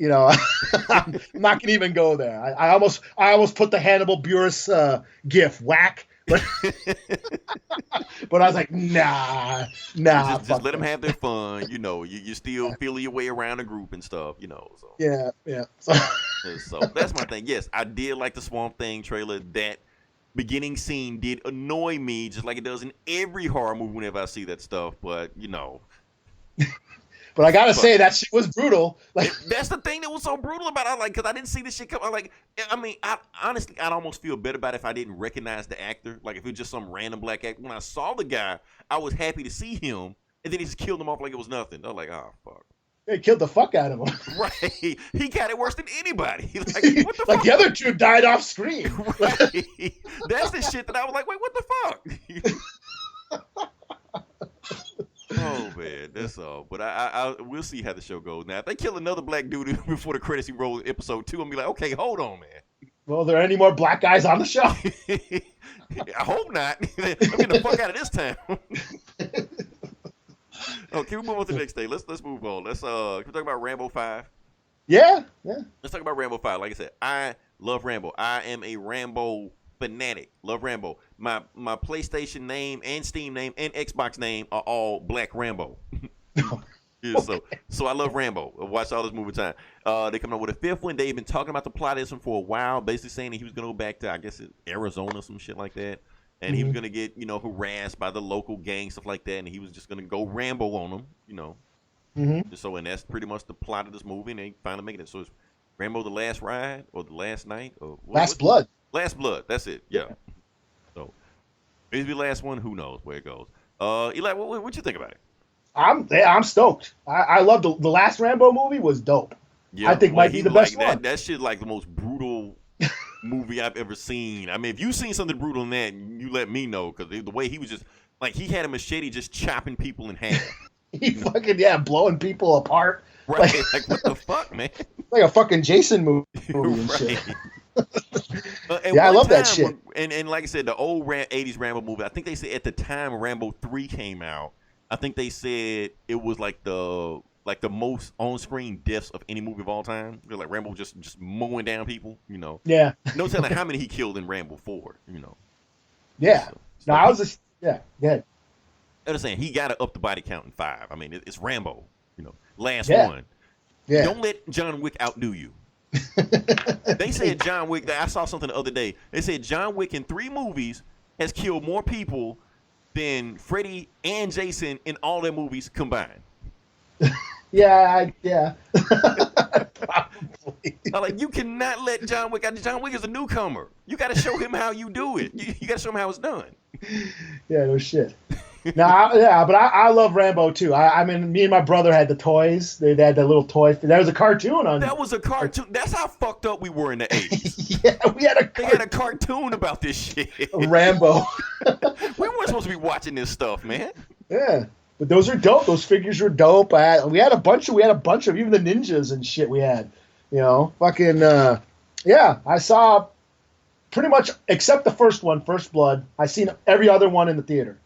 I'm not gonna even go there. I almost put the Hannibal Buress gif whack, but I was like, nah. Just let them have their fun. You still feeling your way around the group and stuff. So. Yeah. So that's my thing. Yes, I did like the Swamp Thing trailer. That beginning scene did annoy me, just like it does in every horror movie whenever I see that stuff. But But I gotta say that shit was brutal. Like that's the thing that was so brutal about it. Because I didn't see this shit come. I honestly, I'd almost feel better about it if I didn't recognize the actor. Like if it was just some random black actor. When I saw the guy, I was happy to see him, and then he just killed him off like it was nothing. I was like, oh fuck. They killed the fuck out of him. Right. He got it worse than anybody. What the like fuck? the other two died off screen. Right. That's the shit that I was like, wait, what the fuck? Oh man, that's all. But we'll see how the show goes. Now, if they kill another black dude before the credits he roll in episode 2, I'm gonna be like, okay, hold on, man. Well, are there any more black guys on the show? I hope not. I'm getting the fuck out of this town. Oh, can we move on to the next day? Let's move on. Can we talk about Rambo 5? Yeah. Let's talk about Rambo 5. Like I said, I love Rambo. I am a Rambo fanatic. Love Rambo. My PlayStation name and Steam name and Xbox name are all Black Rambo. Yeah, so I love Rambo. I watched all this movie time. They coming up with a 5th one. They've been talking about the plot of this one for a while, basically saying that he was gonna go back to, I guess, Arizona, some shit like that. And he was gonna get, harassed by the local gang, stuff like that, and he was just gonna go Rambo on them, So, and that's pretty much the plot of this movie, and they finally making it. So it's Rambo: The Last Ride or The Last Night or Last Blood. Last Blood. That's it. Yeah. So maybe the last one. Who knows where it goes? Eli, what you think about it? I'm stoked. I love the last Rambo movie was dope. Yeah, I think might be the best one. That shit like the most brutal movie I've ever seen. I mean, if you've seen something brutal in that, you let me know, because the way he was just like, he had a machete just chopping people in half. He fucking blowing people apart. Right? Like what the fuck, man? Like a fucking Jason movie and shit. Yeah, I love that shit. And like I said, the old 80s Rambo movie, I think they said at the time Rambo 3 came out, I think they said it was like the most on-screen deaths of any movie of all time. Like Rambo just mowing down people, Yeah. No telling how many he killed in Rambo 4, Yeah. So, no, I was just, yeah. I'm just saying, he got to up the body count in 5. I mean, it's Rambo, last one. Yeah. Don't let John Wick outdo you. They said John Wick, I saw something the other day. They said John Wick in 3 movies has killed more people than Freddy and Jason in all their movies combined. Yeah. Probably. Like, you cannot let John Wick. John Wick is a newcomer. You got to show him how you do it. You got to show him how it's done. Yeah, no shit. But I love Rambo too. I mean, me and my brother had the toys. They had that little toy. There was a cartoon on. That was a cartoon. That's how fucked up we were in the 80s. Yeah, we had They had a cartoon about this shit. Rambo. We weren't supposed to be watching this stuff, man. Yeah, but those are dope. Those figures were dope. We had a bunch of even the ninjas and shit. We had, fucking. Yeah, I saw pretty much except the first one, First Blood. I seen every other one in the theater,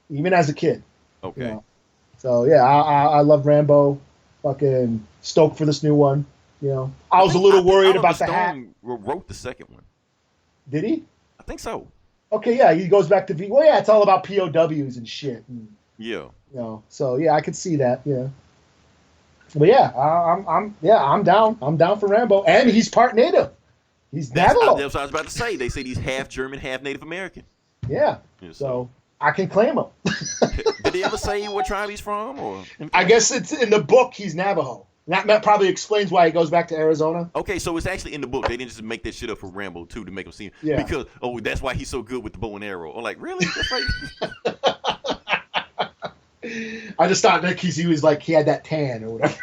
even as a kid. Okay. So yeah, I love Rambo. Fucking stoked for this new one. I was a little worried about the hat. Wrote the second one. Did he? I think so. Okay, yeah, he goes back to Well, yeah, it's all about POWs and shit. And, Yeah. So yeah, I could see that. Yeah. But yeah, I'm down. I'm down for Rambo, and he's part native. He's Navajo. That's what I was about to say. They say he's half German, half Native American. Yeah. So I can claim him. Did he ever say what tribe he's from, or? I guess it's in the book. He's Navajo. That probably explains why he goes back to Arizona. Okay, so it's actually in the book. They didn't just make that shit up for Rambo 2 to make him seem. Yeah. Because that's why he's so good with the bow and arrow. I'm like, really? That's right. I just thought that because he was like he had that tan or whatever.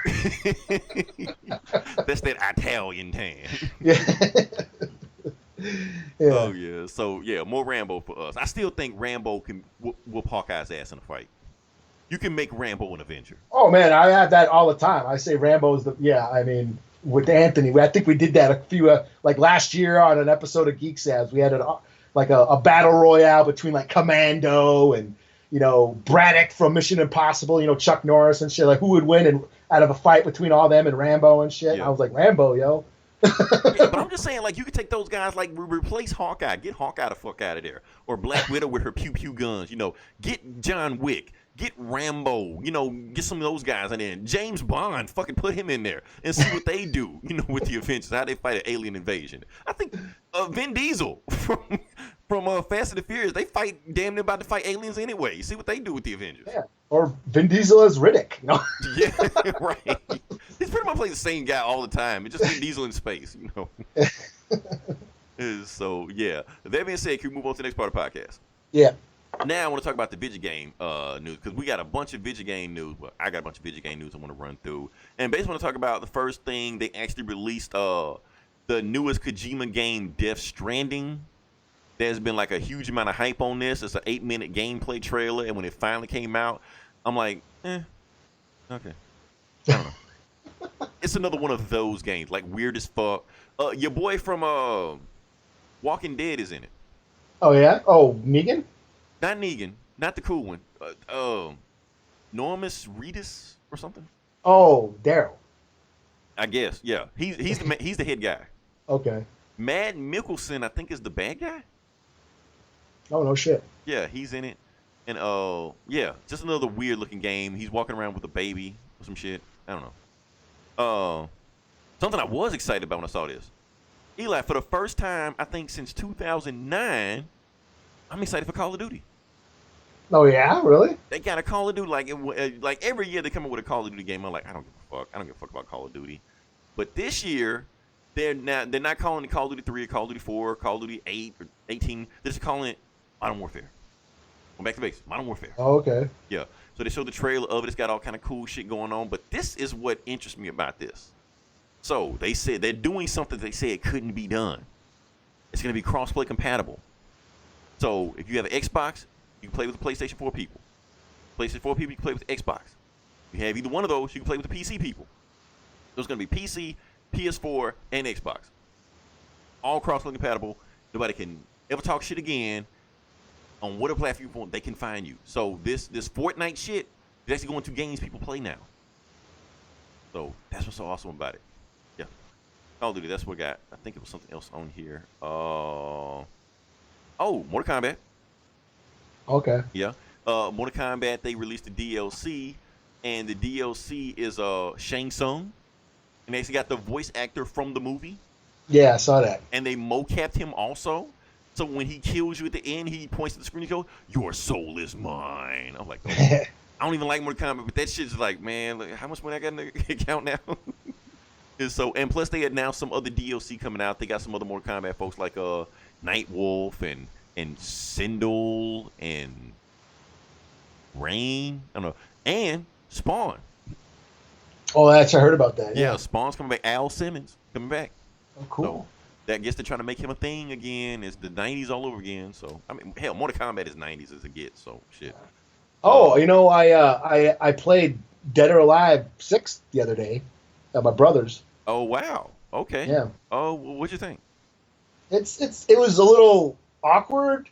That's that Italian tan. Yeah. Yeah. Oh yeah. So yeah, more Rambo for us. I still think Rambo can whoop Hawkeye's ass in a fight. You can make Rambo an Avenger. Oh man, I have that all the time. I say Rambo's I mean, with Anthony, I think we did that a few like last year on an episode of Geek Sabs. We had a battle royale between like Commando and Braddock from Mission Impossible, Chuck Norris and shit. Like who would win and out of a fight between all them and Rambo and shit. Yeah. I was like Rambo, yo. Yeah, but I'm just saying, like, you could take those guys, like, replace Hawkeye, get Hawkeye the fuck out of there, or Black Widow with her pew pew guns, get John Wick, get Rambo, get some of those guys, and then James Bond, fucking put him in there and see what they do, with the Avengers, how they fight an alien invasion. I think Vin Diesel from Fast and the Furious, they fight damn near about to fight aliens anyway. See what they do with the Avengers. Yeah. Or Vin Diesel as Riddick. Yeah, right. He's pretty much playing the same guy all the time. It's just Vin Diesel in space, So, yeah. That being said, can we move on to the next part of the podcast? Yeah. Now I want to talk about the Vidja Game news, because we got a bunch of Vidja Game news. Well, I got a bunch of Vidja Game news I want to run through. And basically want to talk about the first thing. They actually released the newest Kojima game, Death Stranding. There's been like a huge amount of hype on this. It's an 8-minute gameplay trailer, and when it finally came out, I'm like, okay. I don't know. It's another one of those games, like weird as fuck. Your boy from Walking Dead is in it. Oh yeah. Oh, Negan. Not Negan, not the cool one. Normus Reedus or something. Oh, Daryl. I guess, yeah. He's the head guy. Okay. Matt Mikkelsen, I think, is the bad guy. Oh no shit. Yeah, he's in it. And yeah, just another weird looking game. He's walking around with a baby or some shit. I don't know. Something I was excited about when I saw this. Eli, for the first time, I think since 2009, I'm excited for Call of Duty. Oh yeah, really? They got a Call of Duty like every year they come up with a Call of Duty game. I'm like, I don't give a fuck. I don't give a fuck about Call of Duty. But this year, they're not calling it Call of Duty 3 or Call of Duty 4 or Call of Duty 8 or 18. They're just calling it Modern Warfare. Going back to basics, Modern Warfare. Oh, okay. Yeah. So they showed the trailer of it. It's got all kind of cool shit going on. But this is what interests me about this. So they said they're doing something they said it couldn't be done. It's going to be cross-play compatible. So if you have an Xbox, you can play with the PlayStation 4 people. PlayStation 4 people, you can play with the Xbox. If you have either one of those, you can play with the PC people. So it's going to be PC, PS4, and Xbox. All cross-play compatible. Nobody can ever talk shit again on whatever platform they can find you. So this Fortnite shit is actually going to games people play now. So that's what's so awesome about it. Yeah. Call of Duty, that's what I got. I think it was something else on here. Oh, Mortal Kombat. Okay. Yeah. Mortal Kombat, they released the DLC, and the DLC is Shang Tsung. And they actually got the voice actor from the movie. Yeah, I saw that. And they mocapped him also. So when he kills you at the end, he points to the screen and goes, "Your soul is mine." I'm like, oh. I don't even like Mortal Kombat, but that shit's like, man, look, how much money I got in the account now? And plus they announced some other DLC coming out. They got some other Mortal Kombat folks like Nightwolf and Sindel and Rain. I don't know. And Spawn. Oh, I heard about that. Yeah, Spawn's coming back. Al Simmons coming back. Oh, cool. So, that gets to trying to make him a thing again. It's the 90s all over again. So, I mean, hell, Mortal Kombat is 90s as it gets. So, shit. Oh, you know, I played Dead or Alive 6 the other day at my brother's. Oh, wow. Okay. Yeah. Oh, what'd you think? It was a little awkward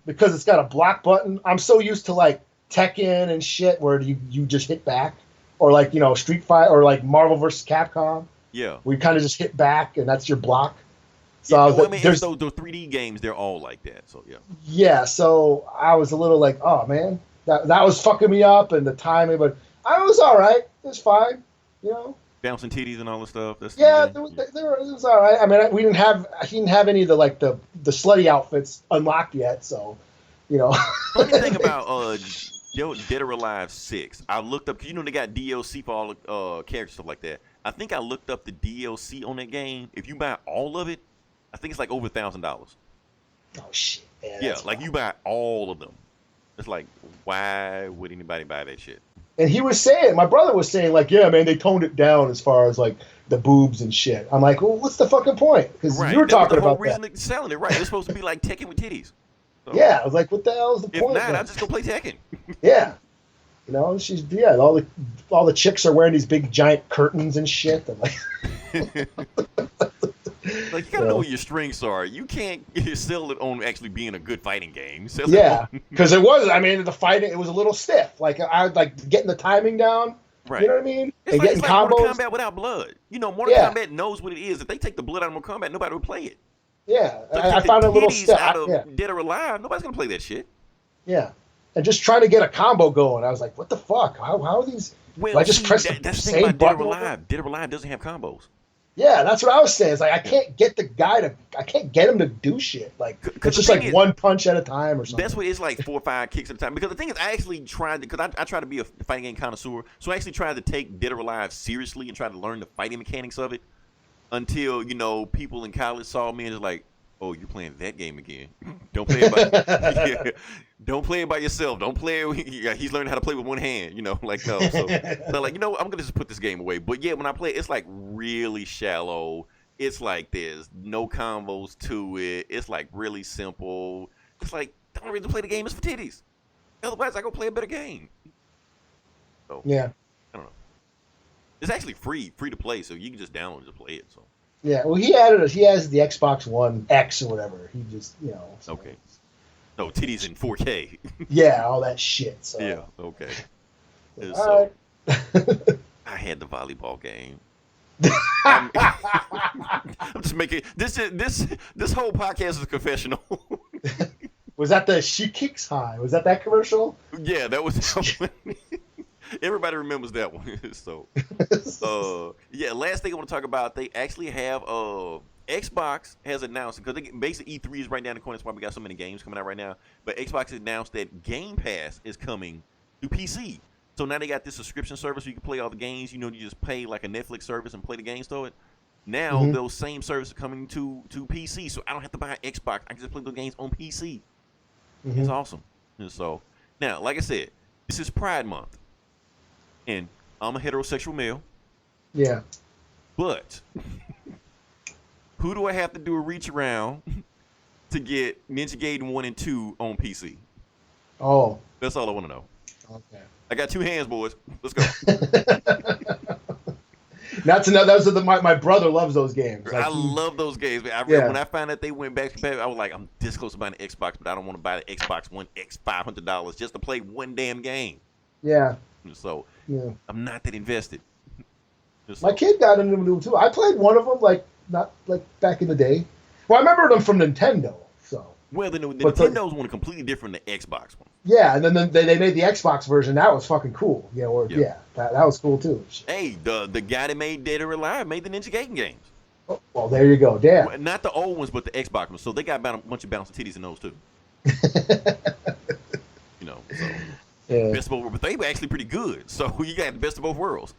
because it's got a block button. I'm so used to like Tekken and shit where you just hit back, or like, you know, Street Fighter or like Marvel vs. Capcom. Yeah. We kind of just hit back and that's your block. So yeah, well, I mean, there's those 3D games, they're all like that. So yeah. Yeah, so I was a little like, oh man, that was fucking me up and the timing, but I was all right. It was fine, you know. Bouncing titties and all the stuff. That's yeah, it was all right. I mean, he didn't have any of the like the slutty outfits unlocked yet, so you know. Funny thing about Dead or Alive 6, I looked up, because you know they got DLC for all the characters, stuff like that. I think I looked up the DLC on that game. If you buy all of it, I think it's like over $1,000. Oh shit! Yeah, like you buy all of them. It's like, why would anybody buy that shit? And he was saying, my brother was saying, like, yeah, man, they toned it down as far as like the boobs and shit. I'm like, well, what's the fucking point? Because you were talking about that. The whole reason they're selling it, right? It's supposed to be like Tekken with titties. So, yeah, I was like, what the hell is the point? If not, I'll just go play Tekken. Yeah. You know, all the chicks are wearing these big giant curtains and shit. I'm like, like, you gotta know what your strengths are. You can't sell it on actually being a good fighting game. Yeah, because it was. I mean, the fighting, it was a little stiff. Like I like getting the timing down. Right. You know what I mean? It's like Mortal Kombat without blood. You know, Mortal Kombat knows what it is. If they take the blood out of Mortal Kombat, nobody would play it. Yeah, I found it a little stiff. Out of Dead or Alive, nobody's gonna play that shit. Yeah. And just trying to get a combo going, I was like, "What the fuck? How are these?" Well, I just press the that's same about button. Dead or Alive. Dead or Alive doesn't have combos. Yeah, that's what I was saying. It's like I can't get I can't get him to do shit. Like it's just like one punch at a time or something. That's what it's like, 4 or 5 kicks at a time. Because the thing is, I actually tried because I try to be a fighting game connoisseur, so I actually tried to take Dead or Alive seriously and try to learn the fighting mechanics of it. Until, you know, people in college saw me and was like, "Oh, you're playing that game again? Don't play it by don't play it by yourself. Don't play it. He's learning how to play with one hand, you know, like no." So like, you know, I'm gonna just put this game away. But yeah, when I play, it's like really shallow. It's like there's no combos to it. It's like really simple. It's like the only reason to play the game is for titties. Otherwise, I go play a better game. So Yeah. I don't know. It's actually free to play, so you can just download it to play it. So Yeah. Well, he has the Xbox One X or whatever. He just, So, okay. No, titties in 4K. Yeah, all that shit. So. Yeah, okay. All So right. I had the volleyball game. I'm just making this whole podcast is a confessional. Was that the She Kicks High? Was that commercial? Yeah, that was everybody remembers that one. So yeah, last thing I want to talk about, they actually have Xbox has announced, because basically E3 is right down the corner. That's why we got so many games coming out right now. But Xbox has announced that Game Pass is coming to PC. So now they got this subscription service where you can play all the games. You just pay like a Netflix service and play the games to it. Now those same services are coming to PC. So I don't have to buy an Xbox. I can just play the games on PC. It's awesome. And so now, like I said, this is Pride Month. And I'm a heterosexual male. Yeah. But who do I have to do a reach around to get Ninja Gaiden 1 and 2 on PC? Oh. That's all I want to know. Okay. I got 2 hands, boys. Let's go. Not to know, those are my brother loves those games. I love those games. When I found out they went back, I was like, I'm this close to buying the Xbox, but I don't want to buy the Xbox One X $500 just to play one damn game. Yeah. So Yeah. I'm not that invested. My kid got into them too. I played one of them, not back in the day. Well, I remember them from Nintendo. So. Well, the Nintendo's one completely different than the Xbox one. Yeah, and then they made the Xbox version. That was fucking cool. Yeah, that was cool too. Hey, the guy that made Dead or Alive made the Ninja Gaiden games. Oh, well, there you go. Damn. Well, not the old ones, but the Xbox ones. So they got about a bunch of bouncing titties in those too. So Yeah. best of both worlds. But they were actually pretty good. So you got the best of both worlds.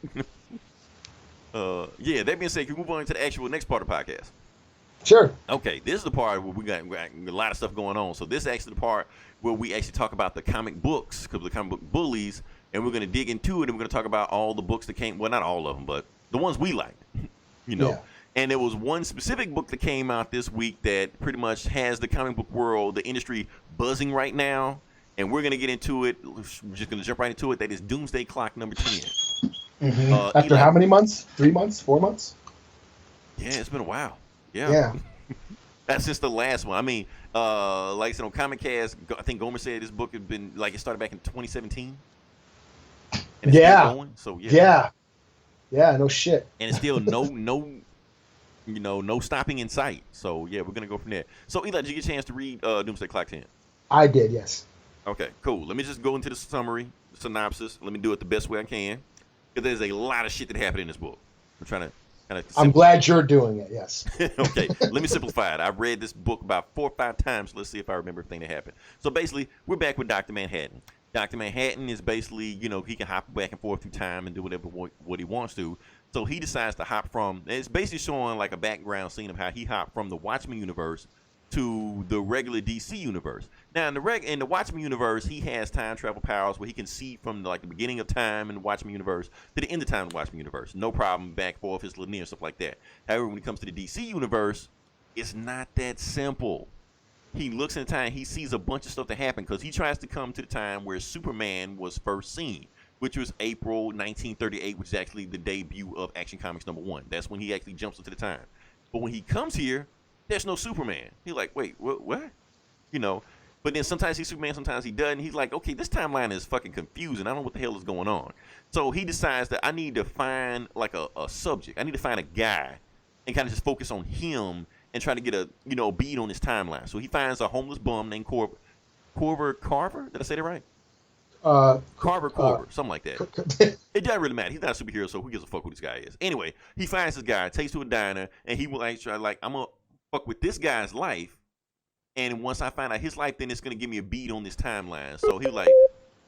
Yeah, that being said, can we move on to the actual next part of the podcast? Sure. Okay, this is the part where we got a lot of stuff going on. So this is actually the part where we actually talk about the comic books, because the comic book bullies, and we're going to dig into it, and we're going to talk about all the books that came, well, not all of them, but the ones we liked, Yeah. And there was one specific book that came out this week that pretty much has the comic book world, the industry buzzing right now, and we're going to get into it. We're just going to jump right into it. That is Doomsday Clock number 10. After Eli, how many months? 3 months? 4 months? Yeah, it's been a while. Yeah. That's just the last one. I mean, like I said on Comic Cast, I think Gomer said this book had been it started back in 2017. And it's still going. So Yeah, no shit. And it's still no stopping in sight. So yeah, we're gonna go from there. So Eli, did you get a chance to read Doomsday Clock 10? I did, yes. Okay, cool. Let me just go into the summary, the synopsis. Let me do it the best way I can, because there's a lot of shit that happened in this book. I'm trying to I'm glad you're doing it, yes. Okay, let me simplify it. I've read this book about 4 or 5 times. Let's see if I remember everything that happened. So basically, we're back with Dr. Manhattan. Dr. Manhattan is basically, he can hop back and forth through time and do whatever what he wants to. So he decides to hop from, it's basically showing like a background scene of how he hopped from the Watchmen universe to the regular DC universe. Now, in the Watchmen universe, he has time travel powers where he can see from the beginning of time in the Watchmen universe to the end of time in the Watchmen universe. No problem, back and forth, it's linear, stuff like that. However, when it comes to the DC universe, it's not that simple. He looks in time, he sees a bunch of stuff that happened, because he tries to come to the time where Superman was first seen, which was April 1938, which is actually the debut of Action Comics #1. That's when he actually jumps into the time. But when he comes here, there's no Superman. He's like, wait, what? But then sometimes he's Superman, sometimes he doesn't. He's like, okay, this timeline is fucking confusing. I don't know what the hell is going on. So he decides that I need to find a subject. I need to find a guy and kind of just focus on him and try to get a beat on his timeline. So he finds a homeless bum named Carver. Did I say that right? Carver, something like that. It doesn't really matter. He's not a superhero, so who gives a fuck who this guy is? Anyway, he finds this guy, takes to a diner, and he will try I'm gonna fuck with this guy's life, and once I find out his life, then it's gonna give me a beat on this timeline. So he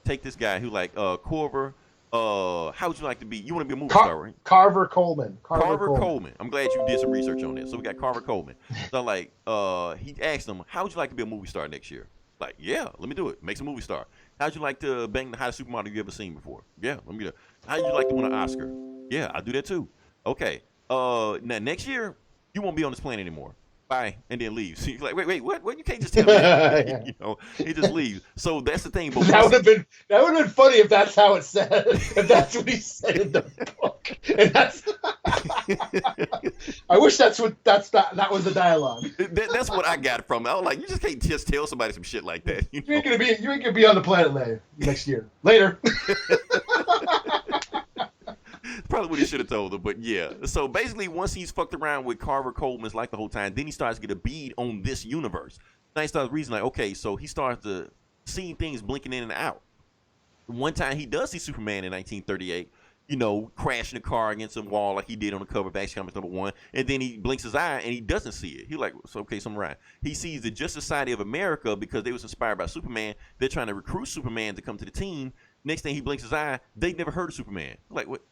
take this guy who Corver, how would you like to be? You want to be a movie star, right? Carver Coleman. Carver Coleman. I'm glad you did some research on this. So we got Carver Coleman. So he asked him, how would you like to be a movie star next year? Yeah, let me do it. Make a movie star. How'd you like to bang the hottest supermodel you ever seen before? Yeah, let me do it. How'd you like to win an Oscar? Yeah, I do that too. Okay. Now next year, you won't be on this planet anymore. bye, and then leaves. He's like, wait, what? You can't just tell me that. You know, he just leaves. So that's the thing. But that would have been funny if that's how it said. If that's what he said in the book. And that's. I wish that was the dialogue. That's what I got from it. I was like, you just can't just tell somebody some shit like that. You ain't gonna be on the planet next year. Later. Probably what he should have told her, but yeah. So basically, once he's fucked around with Carver Coleman's like the whole time, then he starts to get a bead on this universe. Then he starts reasoning like, okay, so he starts to see things blinking in and out. One time he does see Superman in 1938, you know, crashing a car against a wall like he did on the cover of Action Comics #1, and then he blinks his eye and he doesn't see it. He's like, so okay, something right. He sees the Justice Society of America because they was inspired by Superman. They're trying to recruit Superman to come to the team. Next thing he blinks his eye, they've never heard of Superman. Like, what?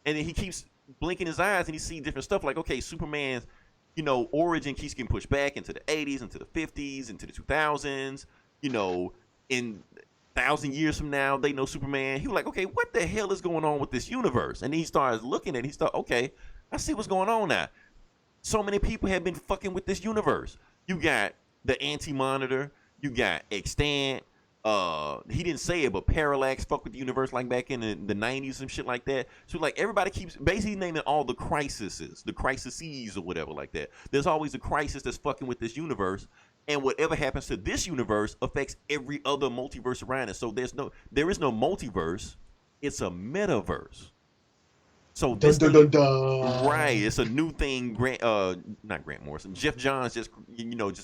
And then he keeps blinking his eyes and he sees different stuff like, okay, Superman's, you know, origin keeps getting pushed back into the 80s, into the 50s, into the 2000s. You know, in 1,000 years from now, they know Superman. He was like, okay, what the hell is going on with this universe? And then he starts looking at it. He starts, okay, I see what's going on now. So many people have been fucking with this universe. You got the Anti-Monitor. You got Extant. He didn't say it, but Parallax fuck with the universe like back in the 90s and shit like that. So like everybody keeps basically naming all the crises or whatever like that. There's always a crisis that's fucking with this universe, and whatever happens to this universe affects every other multiverse around it. So there is no multiverse. It's a metaverse. So this right, it's a new thing. Not Grant Morrison. Jeff Johns just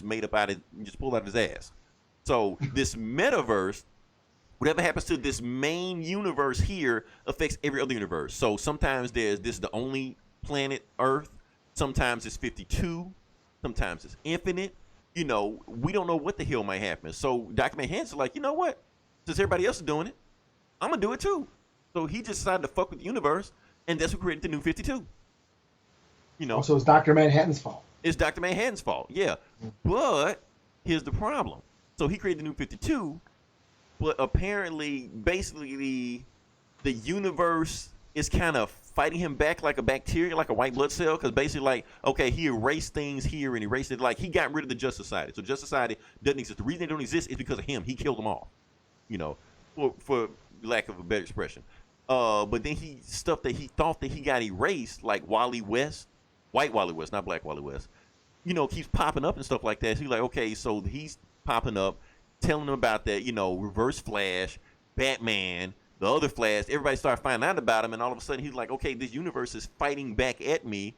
made up just pulled out of his ass. So this metaverse, whatever happens to this main universe here affects every other universe. So sometimes this is the only planet Earth. Sometimes it's 52. Sometimes it's infinite. You know, we don't know what the hell might happen. So Dr. Manhattan's like, you know what? Since everybody else is doing it, I'm going to do it too. So he just decided to fuck with the universe, and that's who created the New 52. You know. So it's Dr. Manhattan's fault. It's Dr. Manhattan's fault, yeah. But here's the problem. So he created the New 52, but apparently, basically, the universe is kind of fighting him back like a bacteria, like a white blood cell, because basically, like, okay, he erased things here and erased it. Like, he got rid of the Justice Society. So Justice Society doesn't exist. The reason they don't exist is because of him. He killed them all, you know, for lack of a better expression. But then stuff that he thought that he got erased, like Wally West, white Wally West, not black Wally West, you know, keeps popping up and stuff like that. So he's like, okay, so he's popping up, telling them about that, you know, Reverse Flash, Batman, the other Flash. Everybody started finding out about him, and all of a sudden he's like, okay, this universe is fighting back at me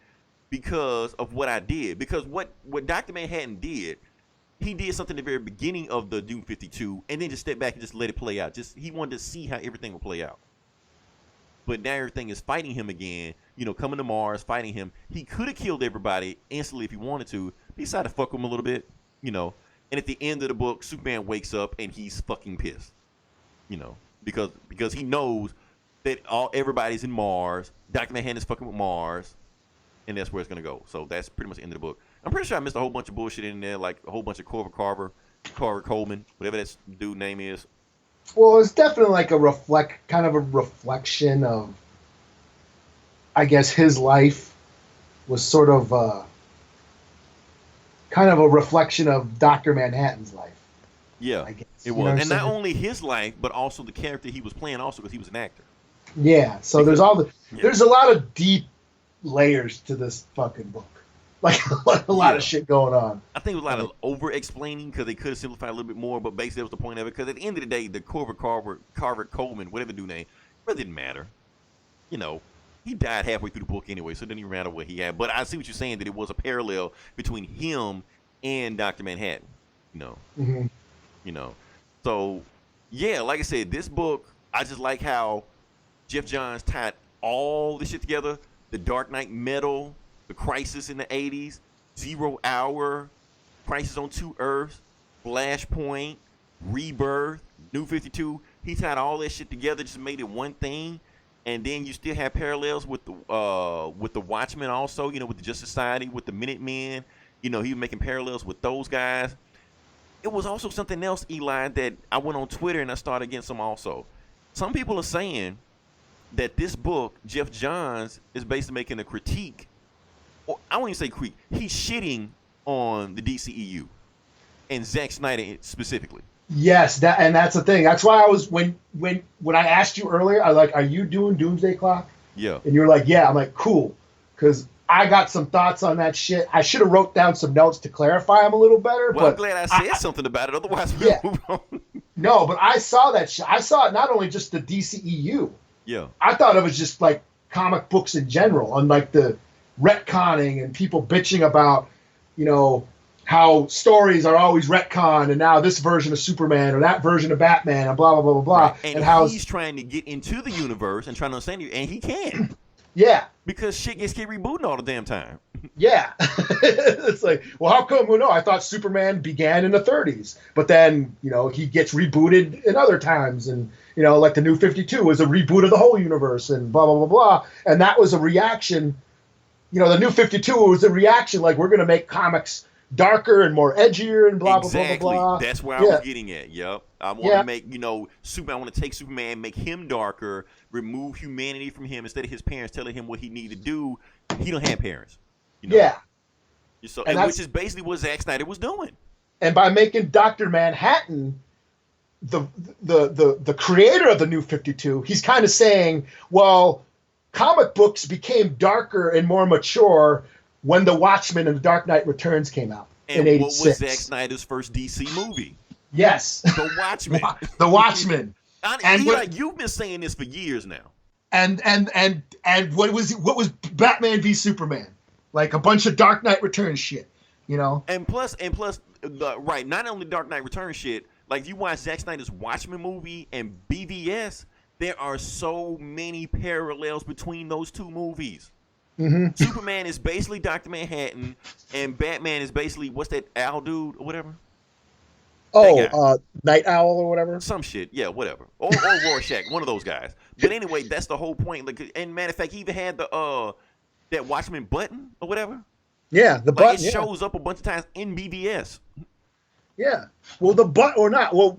because of what I did. Because what Dr. Manhattan did, he did something at the very beginning of the Doom 52, and then just stepped back and just let it play out. He wanted to see how everything would play out. But now everything is fighting him again, you know, coming to Mars, fighting him. He could have killed everybody instantly if he wanted to. He decided to fuck with him a little bit, you know. And at the end of the book, Superman wakes up and he's fucking pissed, you know, because he knows that everybody's in Mars. Dr. Manhattan is fucking with Mars, and that's where it's gonna go. So that's pretty much the end of the book. I'm pretty sure I missed a whole bunch of bullshit in there, like a whole bunch of Carver Coleman, whatever that dude name is. Well, it's definitely like a reflection of, I guess, his life was sort of kind of a reflection of Dr. Manhattan's life. Yeah, I guess. It was. And not only his life, but also the character he was playing also because he was an actor. Yeah, so there's a lot of deep layers to this fucking book. Like a lot of shit going on. I think it was a lot of over-explaining because they could have simplified a little bit more, but basically that was the point of it. Because at the end of the day, the Carver Coleman, whatever dude name, it didn't matter. You know, he died halfway through the book anyway, so it didn't even matter what he had. But I see what you're saying, that it was a parallel between him and Dr. Manhattan. You know, you know. So yeah, like I said, this book, I just like how Jeff Johns tied all this shit together. The Dark Knight Metal, the Crisis in the 80s, 0 Hour, Crisis on Two Earths, Flashpoint, Rebirth, New 52. He tied all that shit together, just made it one thing. And then you still have parallels with the Watchmen also, you know, with the Justice Society, with the Minutemen. You know, he was making parallels with those guys. It was also something else, Eli, that I went on Twitter and I started getting some also. Some people are saying that this book, Jeff Johns, is basically making a critique. Or I won't even say critique. He's shitting on the DCEU and Zack Snyder specifically. Yes, that's the thing. That's why I was when I asked you earlier, I was like, are you doing Doomsday Clock? Yeah. And you were like, yeah. I'm like, cool, because I got some thoughts on that shit. I should have wrote down some notes to clarify them a little better. Well, but I'm glad I said something about it. Otherwise, we'll Yeah. move on. No, but I saw that shit. I saw it not only just the DCEU. Yeah. I thought it was just like comic books in general, and like the retconning and people bitching about, how stories are always retconned, and now this version of Superman or that version of Batman and blah blah blah blah blah. Right. And how he's trying to get into the universe and trying to understand you, and he can't. Yeah. Because shit gets rebooting all the damn time. Yeah. It's like, well, how come? Well, no, I thought Superman began in the 30s, but then, he gets rebooted in other times. And, like the New 52 was a reboot of the whole universe and blah, blah, blah, blah. And that was a reaction. The New 52 was a reaction, like, we're going to make comics darker and more edgier and blah, exactly. blah, blah, blah, blah. That's where I was getting at. Yep. I want to make, Superman, I want to take Superman, make him darker, remove humanity from him instead of his parents telling him what he needed to do. He don't have parents. Yeah. So, and which is basically what Zack Snyder was doing. And by making Dr. Manhattan the creator of the New 52, he's kind of saying, well, comic books became darker and more mature when The Watchmen and The Dark Knight Returns came out in 86. What was Zack Snyder's first DC movie? Yes. The Watchmen. The Watchmen. And you've been saying this for years now. And what was Batman v Superman? Like a bunch of Dark Knight Returns shit, And plus, right, not only Dark Knight Returns shit, like if you watch Zack Snyder's Watchmen movie and BVS, there are so many parallels between those two movies. Mm-hmm. Superman is basically Dr. Manhattan, and Batman is basically, what's that owl dude or whatever? Night Owl or whatever. Some shit, yeah, whatever. Or Rorschach, one of those guys. But anyway, that's the whole point. Like, and matter of fact, he even had the that Watchmen button or whatever. Yeah, the button. It shows up a bunch of times in BVS. Yeah. Well, the button or not. Well,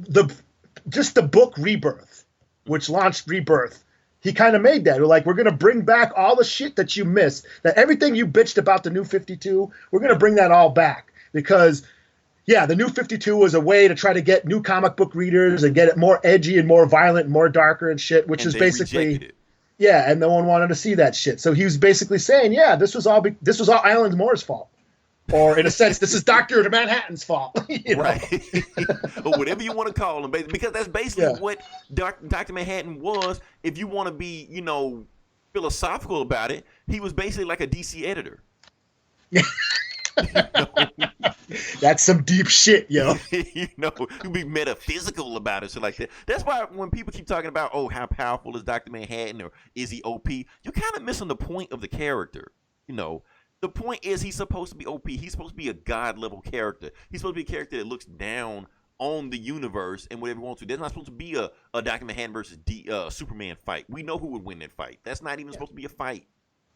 just the book Rebirth, which launched Rebirth. He kind of made that. Like, we're going to bring back all the shit that you missed. That everything you bitched about the New 52, we're going to bring that all back. Because, yeah, the New 52 was a way to try to get new comic book readers and get it more edgy and more violent and more darker and shit, which is basically... Yeah, and no one wanted to see that shit. So he was basically saying, yeah, this was all Alan Moore's fault. Or, in a sense, this is Dr. Manhattan's fault. Right. Or whatever you want to call him. Because that's basically what Dr. Manhattan was. If you want to be, philosophical about it, he was basically like a DC editor. That's some deep shit, yo. You be metaphysical about it, so like that. That's why when people keep talking about, how powerful is Dr. Manhattan or is he OP, you're kind of missing the point of the character. The point is he's supposed to be OP. He's supposed to be a god level character. He's supposed to be a character that looks down on the universe and whatever he wants to. There's not supposed to be a Dr. Manhattan versus Superman fight. We know who would win that fight. That's not even supposed to be a fight.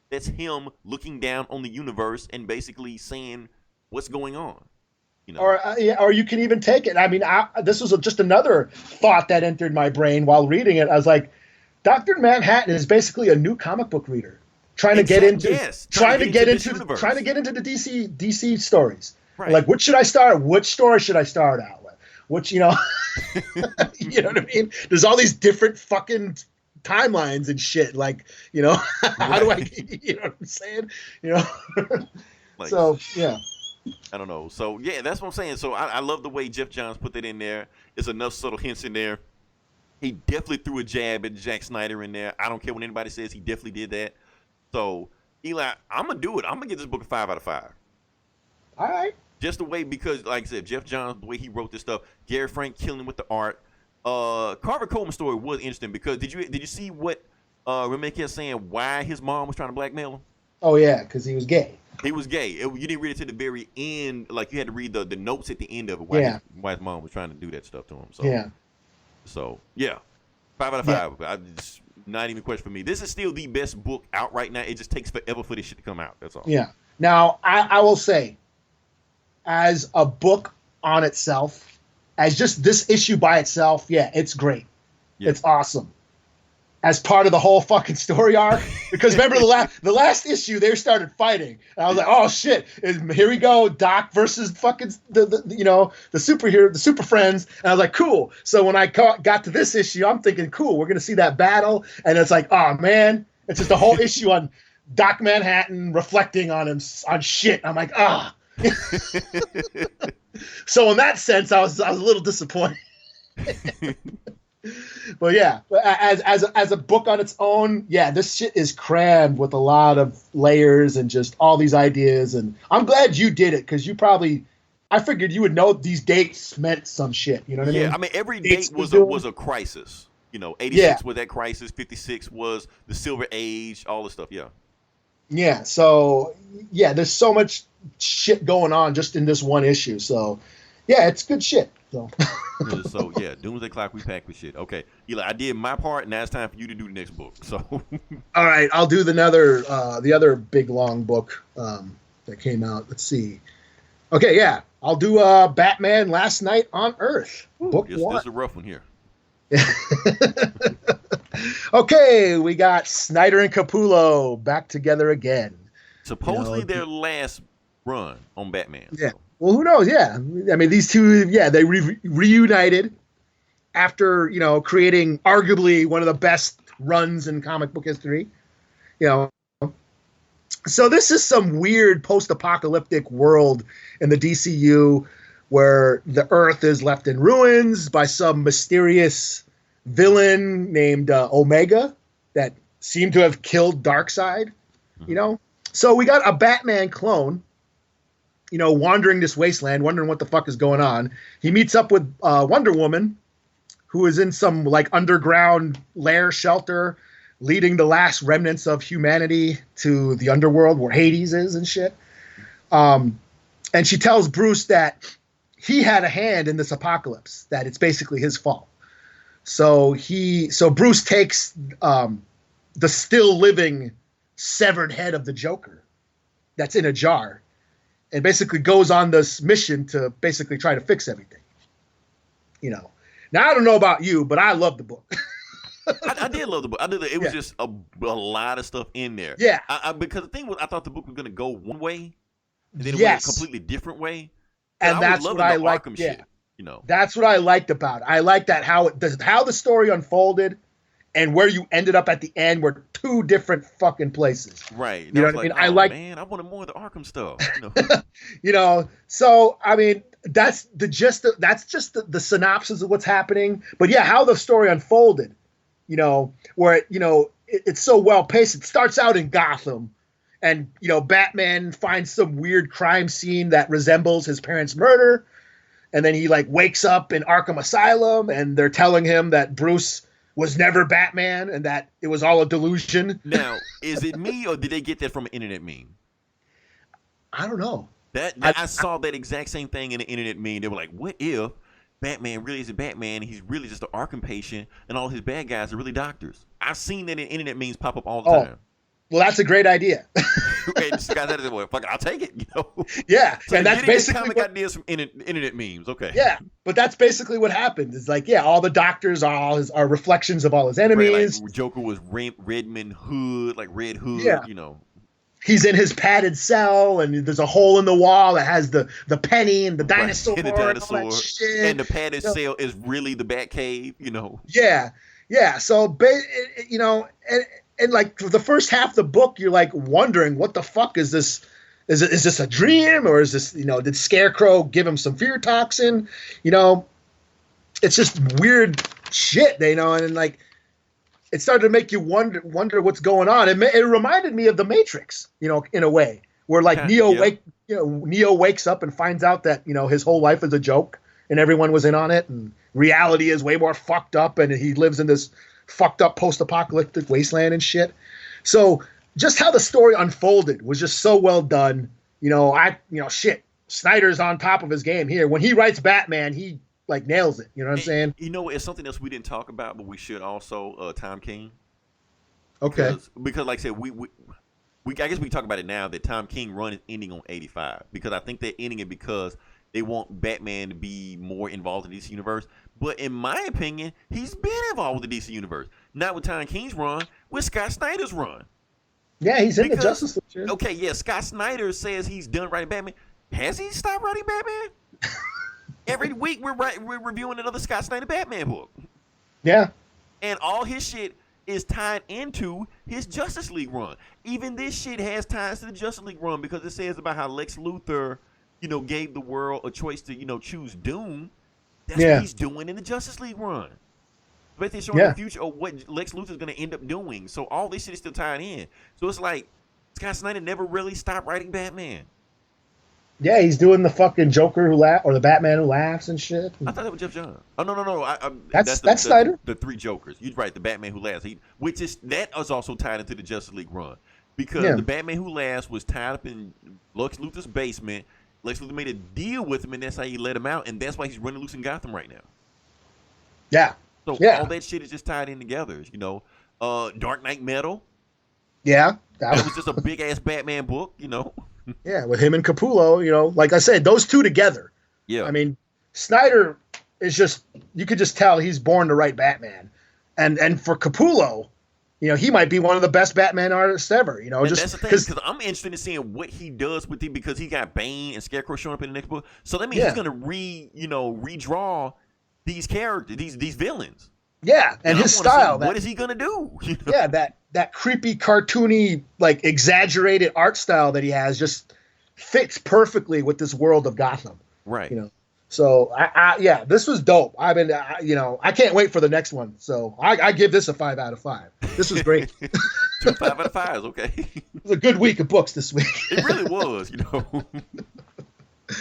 That's him looking down on the universe and basically saying what's going on. Or you can even take it. I mean, this was just another thought that entered my brain while reading it. I was like, Dr. Manhattan is basically a new comic book reader trying to get into the DC stories. Right. Like, what should I start? Which story should I start out with? Which, you know what I mean? There's all these different fucking timelines and shit. Like, how do I, you know what I'm saying? Like, so, yeah. I don't know. So, yeah, that's what I'm saying. So, I love the way Jeff Johns put that in there. There's enough subtle hints in there. He definitely threw a jab at Zack Snyder in there. I don't care what anybody says. He definitely did that. So, Eli, I'm going to do it. I'm going to give this book a 5 out of 5. All right. Just the way, because, like I said, Jeff Johns, the way he wrote this stuff, Gary Frank killing with the art. Carver Coleman's story was interesting because did you see what Remake kept saying why his mom was trying to blackmail him? Oh, yeah, because he was gay. He was gay. You didn't read it to the very end. Like, you had to read the notes at the end of it why his mom was trying to do that stuff to him. So, yeah. So, yeah. 5 out of 5. Yeah. It's not even a question for me. This is still the best book out right now. It just takes forever for this shit to come out. That's all. Yeah. Now, I will say, as a book on itself, as just this issue by itself, yeah, it's great. Yeah. It's awesome. as part of the whole fucking story arc. Because remember the last issue they started fighting, and I was like, oh shit, here we go, Doc versus fucking the superhero, the super friends, and I was like, cool. So when I got to this issue, I'm thinking, cool, we're gonna see that battle, and it's like, oh man, it's just a whole issue on Doc Manhattan reflecting on him on shit. I'm like, ah. So in that sense, I was a little disappointed. But yeah, as a book on its own, yeah, this shit is crammed with a lot of layers and just all these ideas. And I'm glad you did it because I figured you would know these dates meant some shit. You know what I mean? Yeah, I mean every date was a crisis. 86 was that crisis, 56 was the Silver Age, all this stuff. Yeah. Yeah. So yeah, there's so much shit going on just in this one issue. So yeah, it's good shit. So yeah, Doomsday Clock, we packed with shit. Okay, Eli, I did my part. Now it's time for you to do the next book. So, all right, I'll do the other big long book that came out. Let's see. Okay, yeah, I'll do Batman Last Night on Earth. Book one. This is a rough one here. Okay, we got Snyder and Capullo back together again. Supposedly their last run on Batman. Yeah. So. Well, who knows? Yeah. I mean, these two, yeah, they reunited after, creating arguably one of the best runs in comic book history. So this is some weird post-apocalyptic world in the DCU where the Earth is left in ruins by some mysterious villain named Omega that seemed to have killed Darkseid, So we got a Batman clone, wandering this wasteland, wondering what the fuck is going on. He meets up with Wonder Woman, who is in some like underground lair shelter, leading the last remnants of humanity to the underworld where Hades is and shit. And she tells Bruce that he had a hand in this apocalypse, that it's basically his fault. So Bruce takes the still living severed head of the Joker that's in a jar and basically goes on this mission to basically try to fix everything. Now I don't know about you, but I love the book. I did love the book. It was just a lot of stuff in there. Yeah. Because the thing was, I thought the book was going to go one way, and then it went a completely different way. And that's what I liked. Yeah. That's what I liked about it. I liked that how the story unfolded and where you ended up at the end were two different fucking places. Right. You know what I mean? Man, I wanted more of the Arkham stuff. So I mean, that's just the synopsis of what's happening. But yeah, how the story unfolded, where it's so well paced. It starts out in Gotham, and Batman finds some weird crime scene that resembles his parents' murder, and then he wakes up in Arkham Asylum, and they're telling him that Bruce was never Batman and that it was all a delusion. Now, is it me or did they get that from an internet meme? I don't know. I saw that exact same thing in the internet meme. They were like, what if Batman really isn't Batman? He's really just an Arkham patient and all his bad guys are really doctors. I've seen that in internet memes pop up all the time. Well, that's a great idea. Okay, this guy said, well, fuck it, I'll take it. Yeah, so and that's basically comic ideas from internet memes. Okay. Yeah, but that's basically what happened. It's all the doctors are reflections of all his enemies. Right, Joker was Redmond Hood, Red Hood. Yeah. He's in his padded cell, and there's a hole in the wall that has the penny and the dinosaur, and all that shit. And the padded cell is really the Batcave. Yeah. So, and for the first half of the book, you're wondering what the fuck is this? Is this a dream, or is this did Scarecrow give him some fear toxin? It's just weird shit, and it started to make you wonder what's going on. It reminded me of The Matrix, in a way, where Neo wakes up and finds out that his whole life is a joke and everyone was in on it, and reality is way more fucked up, and he lives in this fucked up post-apocalyptic wasteland and shit. So just how the story unfolded was just so well done. Shit, Snyder's on top of his game here. When he writes Batman, he nails it. You know what I'm saying? It's something else we didn't talk about, but we should also Tom King. Okay. Because like I said, we I guess we can talk about it now that Tom King run is ending on 85, because I think they're ending it because they want Batman to be more involved in the DC universe. But in my opinion, he's been involved with the DC universe. Not with Tom King's run, with Scott Snyder's run. Yeah, he's in the Justice League. Sure. Okay, yeah, Scott Snyder says he's done writing Batman. Has he stopped writing Batman? Every week we're reviewing another Scott Snyder Batman book. Yeah. And all his shit is tied into his Justice League run. Even this shit has ties to the Justice League run because it says about how Lex Luthor, gave the world a choice to, choose Doom. That's what he's doing in the Justice League run. But they're showing the future of what Lex Luthor's going to end up doing. So all this shit is still tied in. So it's like Scott Snyder never really stopped writing Batman. Yeah, he's doing the fucking Joker who or the Batman who laughs and shit. I thought that was Jeff Johns. Oh no. That's Snyder. The three Jokers. You're right. The Batman who laughs. That is also tied into the Justice League run because the Batman who laughs was tied up in Lex Luthor's basement. Lex Luthor made a deal with him, and that's how he let him out, and that's why he's running loose in Gotham right now. Yeah. So all that shit is just tied in together. Dark Knight Metal. Yeah. That was just a big ass Batman book. Yeah, with him and Capullo, like I said, those two together. Yeah. I mean, Snyder is you could just tell he's born to write Batman. And for Capullo, he might be one of the best Batman artists ever, and that's the thing, because I'm interested in seeing what he does with it because he got Bane and Scarecrow showing up in the next book. So that means he's going to redraw these characters, these villains. Yeah, and his style. What is he going to do? Yeah, that creepy, cartoony, like exaggerated art style that he has just fits perfectly with this world of Gotham. Right. So this was dope. I can't wait for the next one. So I give this a 5 out of 5. This was great. 2 5 out of 5s. Okay. It was a good week of books this week. It really was.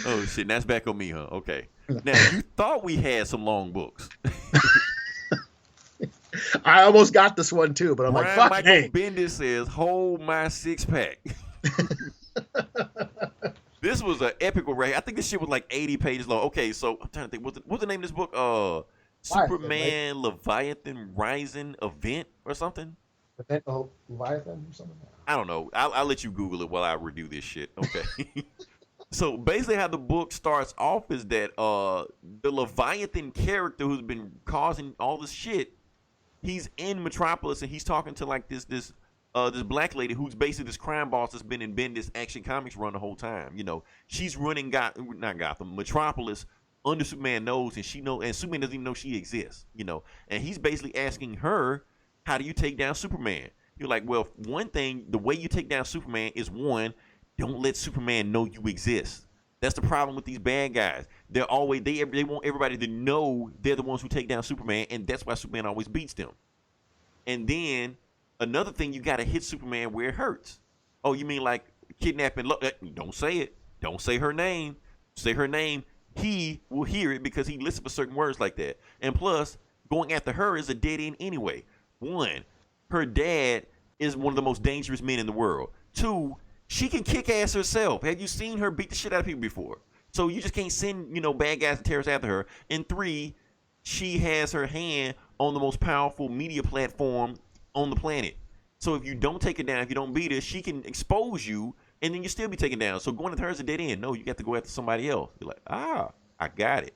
Oh shit, that's back on me, huh? Okay. Now you thought we had some long books. I almost got this one too, but I'm Brian like, fuck. Michael hey. Bendis says, "Hold my 6-pack." This was an epic rate. I think this shit was like 80 pages long. Okay, so I'm trying to think. What's the name of this book? Superman Leviathan Rising Event or something? Leviathan or something? I don't know. I'll let you Google it while I review this shit. Okay. So basically how the book starts off is that the Leviathan character who's been causing all this shit, he's in Metropolis and he's talking to like this black lady who's basically this crime boss that's been in Bendis Action Comics run the whole time. She's running Metropolis under Superman's nose, and Superman doesn't even know she exists. And he's basically asking her, how do you take down Superman? You're like, well, one thing, the way you take down Superman is one, don't let Superman know you exist. That's the problem with these bad guys. They want everybody to know they're the ones who take down Superman, and that's why Superman always beats them. And then another thing, you got to hit Superman where it hurts. Oh, you mean like kidnapping? Don't say it. Don't say her name. Say her name. He will hear it because he listens for certain words like that. And plus, going after her is a dead end anyway. One, her dad is one of the most dangerous men in the world. Two, she can kick ass herself. Have you seen her beat the shit out of people before? So you just can't send, bad guys and terrorists after her. And three, she has her hand on the most powerful media platform on the planet. So if you don't take her down, if you don't beat her, she can expose you, and then you still be taken down. So going after her is a dead end. No, you got to go after somebody else. You're like, I got it.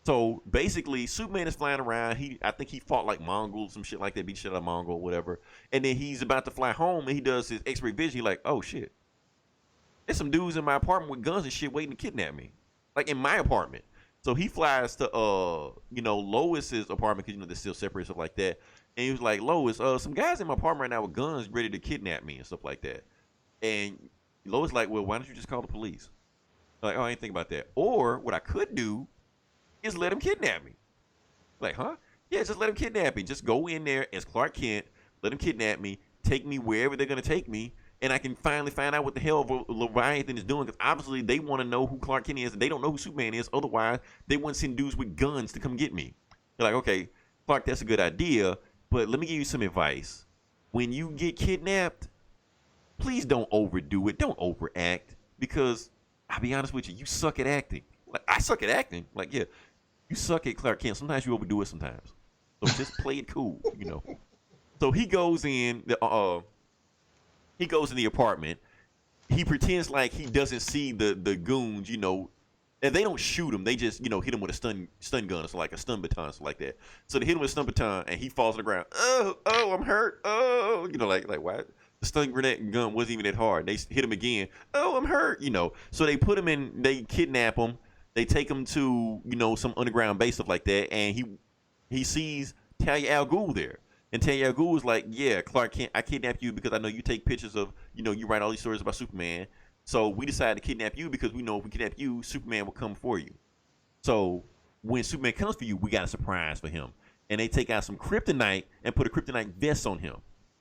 So basically, Superman is flying around. I think he fought like Mongols, some shit like that, beat shit out of Mongol, whatever. And then he's about to fly home, and he does his X-ray vision. He's like, oh shit, there's some dudes in my apartment with guns and shit waiting to kidnap me, like in my apartment. So he flies to Lois's apartment because they're still separate, stuff like that. And he was like, Lois, some guys in my apartment right now with guns ready to kidnap me and stuff like that. And Lois like, well, why don't you just call the police? I'm like, oh, I ain't think about that. Or what I could do is let him kidnap me. Like, huh? Yeah, just let him kidnap me. Just go in there as Clark Kent, let him kidnap me, take me wherever they're going to take me, and I can finally find out what the hell Leviathan is doing, because obviously they want to know who Clark Kent is, and they don't know who Superman is. Otherwise, they wouldn't send dudes with guns to come get me. They're like, okay, Clark, that's a good idea, but let me give you some advice. When you get kidnapped, please don't overdo it. Don't overact, because I'll be honest with you, you suck at acting. Like, I suck at acting. Like, yeah, you suck at Clark Kent. Sometimes you overdo it sometimes. So just play it cool, So he goes in the apartment. He pretends like he doesn't see the goons, And they don't shoot him. They just, hit him with a stun gun or like a stun baton, something like that. So they hit him with a stun baton, and he falls on the ground. Oh, I'm hurt. Oh, like what? The stun grenade gun wasn't even that hard. They hit him again. Oh, I'm hurt. So they put him in. They kidnap him. They take him to, some underground base, stuff like that, and he sees Talia al Ghul there. And Talia al Ghul is like, yeah, Clark Kent, I kidnapped you because I know you take pictures of, you write all these stories about Superman. So we decided to kidnap you because we know if we kidnap you, Superman will come for you. So when Superman comes for you, we got a surprise for him. And they take out some kryptonite and put a kryptonite vest on him.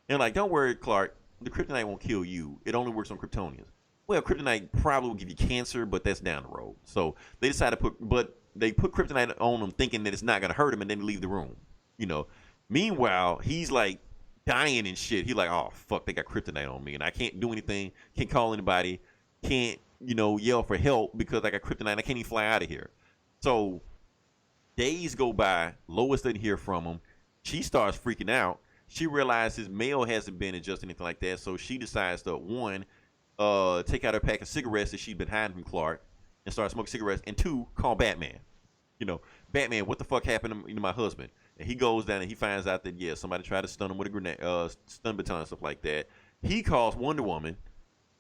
And like, don't worry, Clark, the kryptonite won't kill you. It only works on Kryptonians. Well, kryptonite probably will give you cancer, but that's down the road. So they decided to put kryptonite on him thinking that it's not going to hurt him, and then leave the room. Meanwhile, he's like dying and shit. He's like, oh, fuck, they got kryptonite on me, and I can't do anything, can't call anybody. Can't, yell for help because I got kryptonite. I can't even fly out of here. So days go by. Lois doesn't hear from him. She starts freaking out. She realizes mail hasn't been adjusted, anything like that. So she decides to, one, take out her pack of cigarettes that she's been hiding from Clark and start smoking cigarettes. And two, call Batman. Batman, what the fuck happened to my husband? And he goes down and he finds out that, yeah, somebody tried to stun him with a grenade, stun baton, stuff like that. He calls Wonder Woman.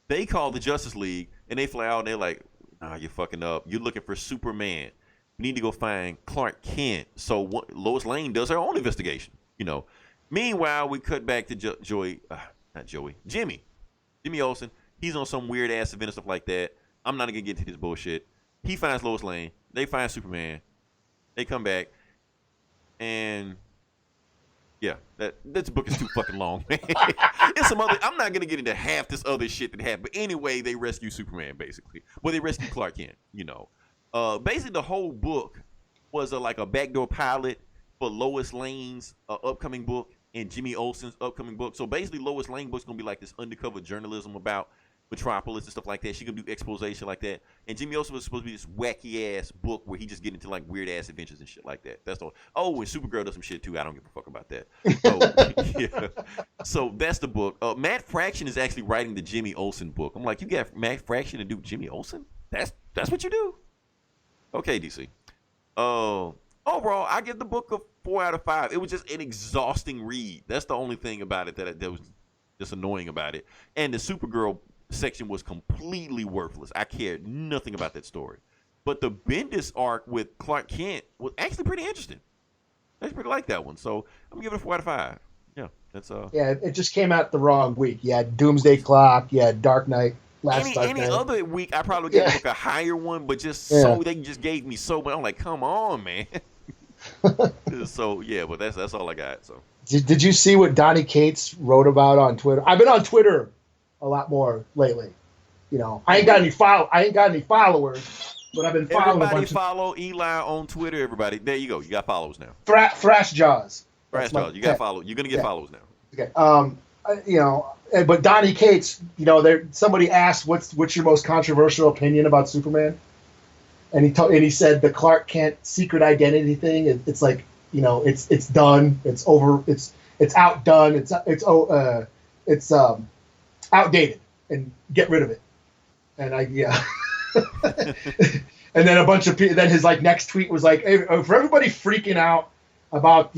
They call the Justice League, and they fly out, and they're like, nah, you're fucking up. You're looking for Superman. You need to go find Clark Kent. So Lois Lane does her own investigation, Meanwhile, we cut back to Jimmy Olsen. He's on some weird-ass event and stuff like that. I'm not going to get into this bullshit. He finds Lois Lane. They find Superman. They come back, and... yeah, that book is too fucking long, man. It's some other. I'm not gonna get into half this other shit that happened. But anyway, they rescue Superman basically. Well, they rescue Clark Kent. Basically the whole book was like a backdoor pilot for Lois Lane's upcoming book and Jimmy Olsen's upcoming book. So basically, Lois Lane book's gonna be like this undercover journalism about Metropolis and stuff like that. She gonna do exposition like that. And Jimmy Olsen was supposed to be this wacky ass book where he just get into like weird ass adventures and shit like that. That's all. Oh, and Supergirl does some shit too. I don't give a fuck about that. So, yeah. So that's the book. Matt Fraction is actually writing the Jimmy Olsen book. I'm like, you got Matt Fraction to do Jimmy Olsen? That's what you do? Okay, DC. Overall, I give the book a 4 out of 5. It was just an exhausting read. That's the only thing about it that was just annoying about it. And the Supergirl section was completely worthless. I cared nothing about that story. But the Bendis arc with Clark Kent was actually pretty interesting. I actually pretty like that one. So I'm gonna give it a 4 out of 5. Yeah, that's yeah, it just came out the wrong week. You had Doomsday Clock, you had Dark Knight. Any other week I probably give the book a higher one, but so they just gave me so much. I'm like, come on, man. So yeah, but that's all I got. So did you see what Donnie Cates wrote about on Twitter? I've been on Twitter a lot more lately. I ain't got any followers, but I've been following everybody. Follow Eli on Twitter. Everybody, there you go. You got followers now. Thrash Jaws. Thrash Jaws. You got follow. You're gonna get followers now. Okay. But Donnie Cates, somebody asked what's your most controversial opinion about Superman, and he said the Clark Kent secret identity thing. It's like it's done. It's over. It's outdone. It's outdated, and get rid of it. And and then a bunch of people. Then his next tweet was like, hey, for everybody freaking out about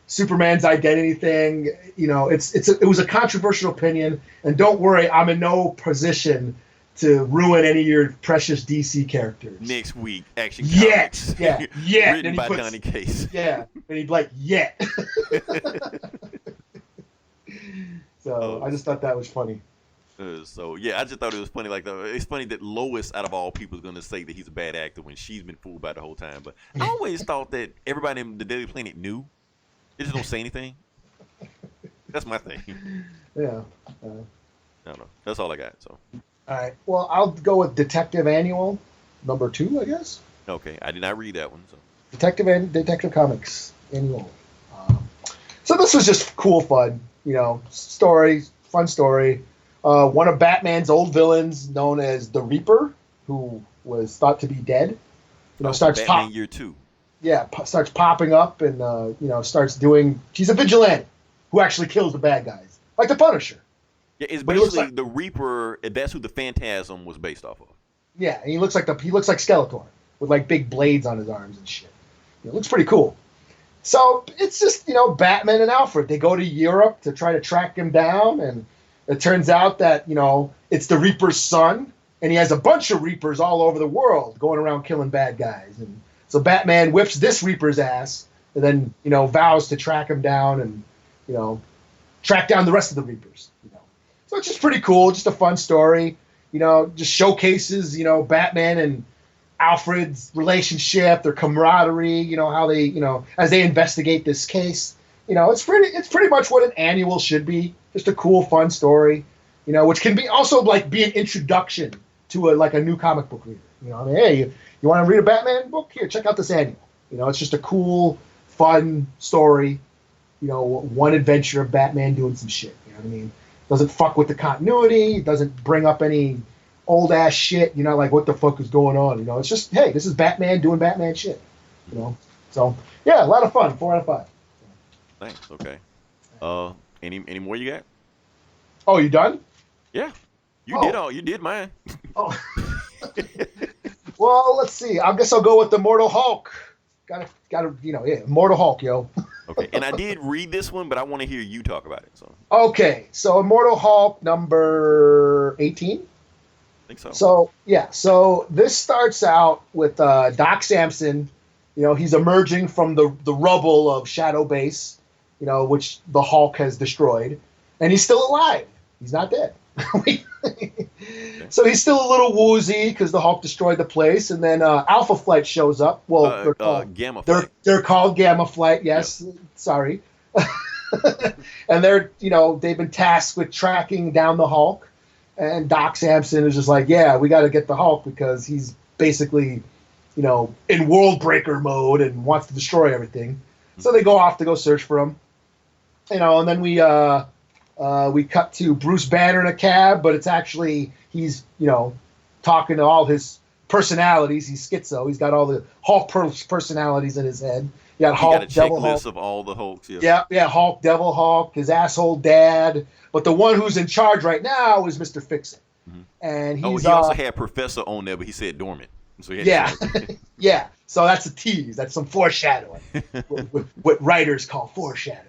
Superman's identity thing, it was a controversial opinion, and don't worry, I'm in no position to ruin any of your precious DC characters. Next week, Action Comics. Yeah. Written by Donnie Cates. Yeah, and he'd be like, yeah. So I just thought that was funny. So yeah, I just thought it was funny. It's funny that Lois, out of all people, is going to say that he's a bad actor when she's been fooled by the whole time. But I always thought that everybody in the Daily Planet knew. They just don't say anything. That's my thing. Yeah. I don't know. That's all I got. So. All right. Well, I'll go with Detective Annual number 2, I guess. Okay, I did not read that one. So. Detective Comics Annual. So this was just cool fun. Fun story. One of Batman's old villains, known as the Reaper, who was thought to be dead, starts Batman Year 2. Yeah, starts popping up and starts doing. She's a vigilante who actually kills the bad guys, like the Punisher. Yeah, it's basically the Reaper. That's who the Phantasm was based off of. Yeah, and he looks like Skeletor with like big blades on his arms and shit. It looks pretty cool. So it's just, Batman and Alfred. They go to Europe to try to track him down, and it turns out that, it's the Reaper's son, and he has a bunch of Reapers all over the world going around killing bad guys. And so Batman whips this Reaper's ass, and then, vows to track him down and, track down the rest of the Reapers. So it's just pretty cool, just a fun story. Just showcases, Batman and Alfred's relationship, their camaraderie, how they, as they investigate this case. It's pretty much what an annual should be. Just a cool, fun story, which can be also be an introduction to a new comic book reader. Hey, you want to read a Batman book? Here, check out this annual. It's just a cool, fun story. One adventure of Batman doing some shit. You know what I mean? Doesn't fuck with the continuity. Doesn't bring up any old ass shit, what the fuck is going on? It's just, hey, this is Batman doing Batman shit. So yeah, a lot of fun. 4 out of 5. Thanks. Okay. Any more you got? Oh, you done? Yeah. You did mine. Oh. Well, let's see. I guess I'll go with the Immortal Hulk. Gotta, Immortal Hulk, yo. Okay. And I did read this one, but I want to hear you talk about it. So. Okay. So Immortal Hulk number 18. So this starts out with Doc Samson. He's emerging from the rubble of Shadow Base, which the Hulk has destroyed, and he's still alive. He's not dead. So he's still a little woozy because the Hulk destroyed the place, and then Alpha Flight shows up. Well, they're called Gamma Flight. They're called Gamma Flight. Yes, yep. Sorry. And they've been tasked with tracking down the Hulk. And Doc Samson is just like, yeah, we got to get the Hulk because he's basically, in world breaker mode and wants to destroy everything. So they go off to go search for him. And then we cut to Bruce Banner in a cab, but it's actually he's, talking to all his personalities. He's schizo. He's got all the Hulk personalities in his head. You got Hulk, Devil Hulk. Of all the Hulks. Yeah, Hulk, Devil Hulk, his asshole dad. But the one who's in charge right now is Mr. Fix-It. Mm-hmm. And he also had Professor on there, but he said dormant. So he had yeah. So that's a tease. That's some foreshadowing. what writers call foreshadowing.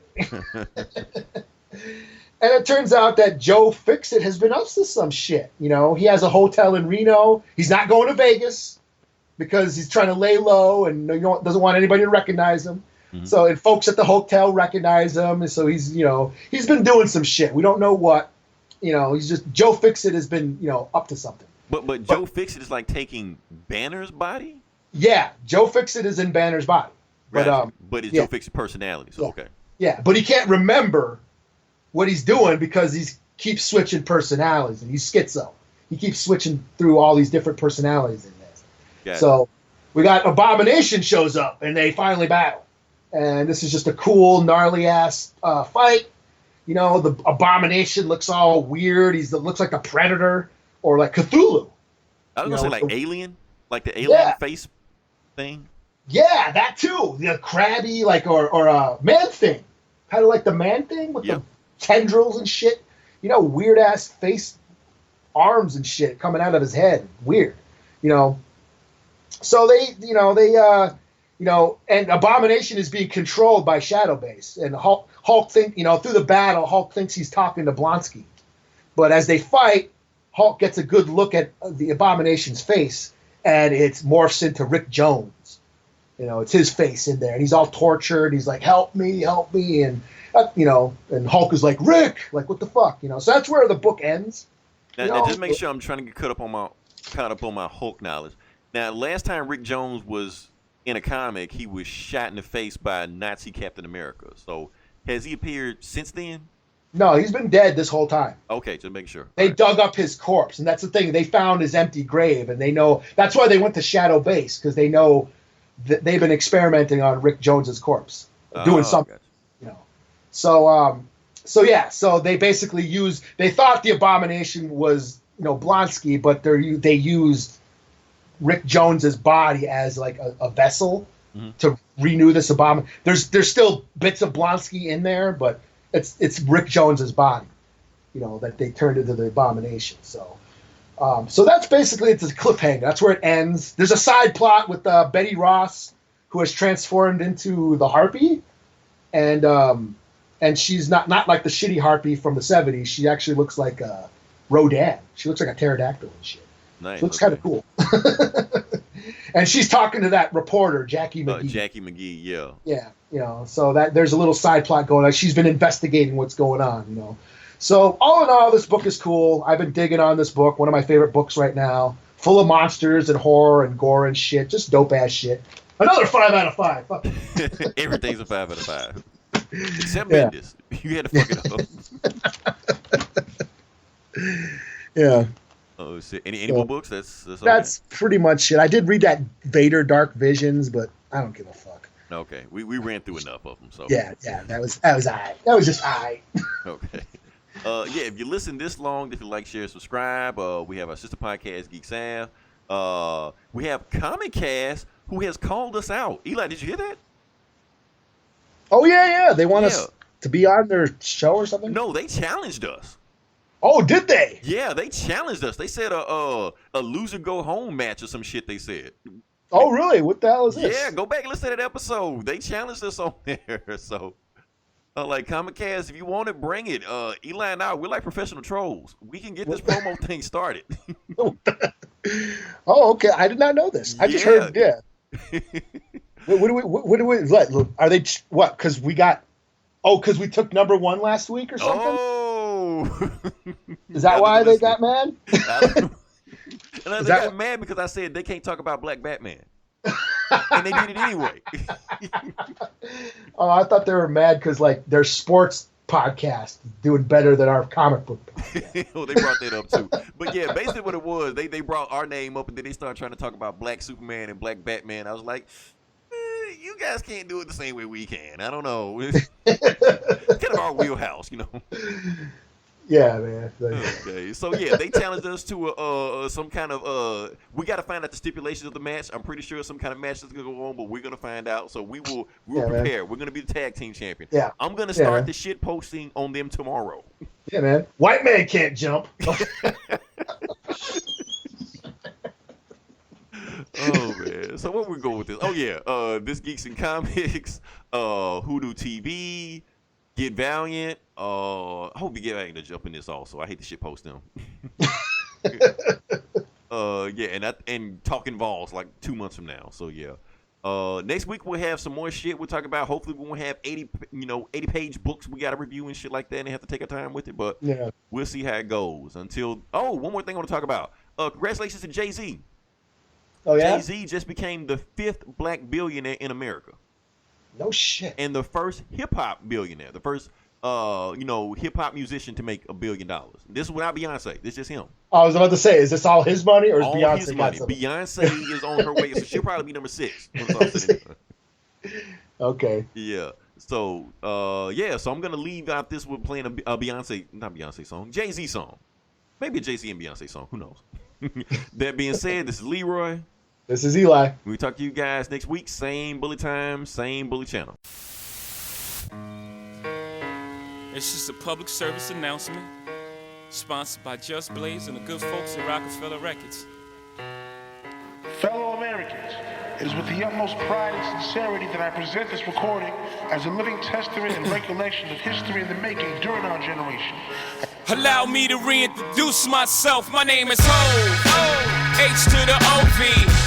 And it turns out that Joe Fix-It has been up to some shit. He has a hotel in Reno. He's not going to Vegas because he's trying to lay low and doesn't want anybody to recognize him. Mm-hmm. So, and folks at the hotel recognize him, and so he's been doing some shit. We don't know what, he's just, Joe Fix-It has been, up to something. But Joe Fix-It is like taking Banner's body? Yeah, Joe Fix-It is in Banner's body. But it's Joe Fix-It personality, so okay. Yeah, but he can't remember what he's doing because he keeps switching personalities, and he's schizo. He keeps switching through all these different personalities in this. Gotcha. So we got Abomination shows up, and they finally battle. And this is just a cool, gnarly-ass fight. The Abomination looks all weird. Looks like a Predator or like Cthulhu. I was going to say like Alien? Like the alien face thing? Yeah, that too. The crabby, or Man-Thing. Kind of like the Man-Thing with the tendrils and shit. Weird-ass face arms and shit coming out of his head. Weird. So and Abomination is being controlled by Shadow Base. And Hulk through the battle, Hulk thinks he's talking to Blonsky. But as they fight, Hulk gets a good look at the Abomination's face, and it morphs into Rick Jones. It's his face in there, and he's all tortured. He's like, help me, and, and Hulk is like, Rick, like, what the fuck, So that's where the book ends. Now just make sure I'm trying to get caught up on my Hulk knowledge. Now, last time Rick Jones was in a comic, he was shot in the face by a Nazi Captain America. So, has he appeared since then? No, he's been dead this whole time. Okay, just make sure. They dug up his corpse, and that's the thing. They found his empty grave, and they know that's why they went to Shadow Base, because they know that they've been experimenting on Rick Jones's corpse, doing something. Gotcha. So they basically they thought the Abomination was Blonsky, but they used Rick Jones's body as like a vessel to renew this Abomination. There's still bits of Blonsky in there, but it's Rick Jones's body, that they turned into the Abomination. So So that's basically, it's a cliffhanger. That's where it ends. There's a side plot with Betty Ross, who has transformed into the Harpy, and she's not like the shitty Harpy from the 70s. She actually looks like Rodan. She looks like a pterodactyl and shit. Nice. She looks kind of cool. And she's talking to that reporter, Jackie McGee. Jackie McGee, yeah. Yeah, so that there's a little side plot going on. She's been investigating what's going on, So all in all, this book is cool. I've been digging on this book. One of my favorite books right now. Full of monsters and horror and gore and shit. Just dope ass shit. Another 5 out of 5. Fuck it. Everything's a 5 out of 5. Except Bendis. You had to fuck it up. Yeah. Oh shit! Any more books? That's pretty much it. I did read that Vader Dark Visions, but I don't give a fuck. Okay, we ran through enough of them. So yeah, that was alright. That was just alright. Okay. Yeah, if you listen this long, if you like, share, subscribe. We have our sister podcast, Geek Sav. We have Comic Cast, who has called us out. Eli, did you hear that? Oh yeah. They want us to be on their show or something. No, they challenged us. Oh, did they? Yeah, they challenged us. They said a loser go home match or some shit. They said. Oh, really? What the hell is this? Yeah, go back and listen to that episode. They challenged us on there. So, like, Comic Cast, if you want it, bring it. Eli and I, we're like professional trolls. We can get this promo thing started. Oh, okay. I did not know this. I just heard. Yeah. What do we? Look, are they what? Because we got. Oh, because we took number 1 last week or something. Oh. Is that why they got mad? They got mad because I said they can't talk about Black Batman. And they did it anyway. Oh, I thought they were mad because, like, their sports podcast doing better than our comic book podcast. Well, they brought that up, too. But, yeah, basically what it was, they brought our name up, and then they started trying to talk about Black Superman and Black Batman. I was like, you guys can't do it the same way we can. I don't know. It's kind of our wheelhouse, Yeah, man. Okay, so yeah, they challenged us to some kind of we got to find out the stipulations of the match. I'm pretty sure some kind of match is gonna go on, but we're gonna find out. So we'll prepare. Man. We're gonna be the tag team champion. Yeah, I'm gonna start the shit posting on them tomorrow. Yeah, man. White man can't jump. Oh man, so where we go with this? Oh yeah, this Geeks and Comics, Hoodoo TV. Get Valiant. I hope you get Valiant to jump in this also. I hate the shit post them. Yeah, and Talking Vols like 2 months from now. So yeah. Next week we'll have some more shit we'll talk about. Hopefully we won't have 80 page books we gotta review and shit like that and have to take our time with it. But yeah, we'll see how it goes. One more thing I want to talk about. Congratulations to Jay-Z. Oh yeah? Jay-Z just became the 5th black billionaire in America. No shit. And the first hip hop billionaire, the first hip hop musician to make $1 billion. This is without Beyonce. This is just him. I was about to say, is this all his money or is all Beyonce his money? Beyonce is on her way, so she'll probably be number 6. Okay. Yeah. So so I'm gonna leave out this with playing a Beyonce song, Jay-Z song, maybe a Jay-Z and Beyonce song. Who knows? That being said, this is Leroy. This is Eli. We'll talk to you guys next week. Same bully time, same bully channel. It's just a public service announcement sponsored by Just Blaze and the good folks at Rockefeller Records. Fellow Americans, it is with the utmost pride and sincerity that I present this recording as a living testament and recollection of history in the making during our generation. Allow me to reintroduce myself. My name is Ho. H to the OV.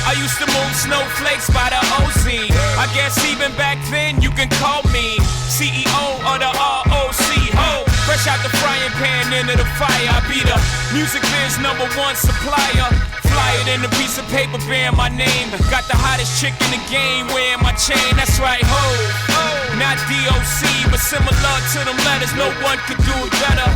I used to move snowflakes by the OZ. I guess even back then you can call me CEO of the ROC. Ho. Fresh out the frying pan into the fire. I be the music biz #1 supplier. Fly it in a piece of paper bearing my name. Got the hottest chick in the game wearing my chain. That's right, ho. Not DOC, but similar to them letters. No one could do it better.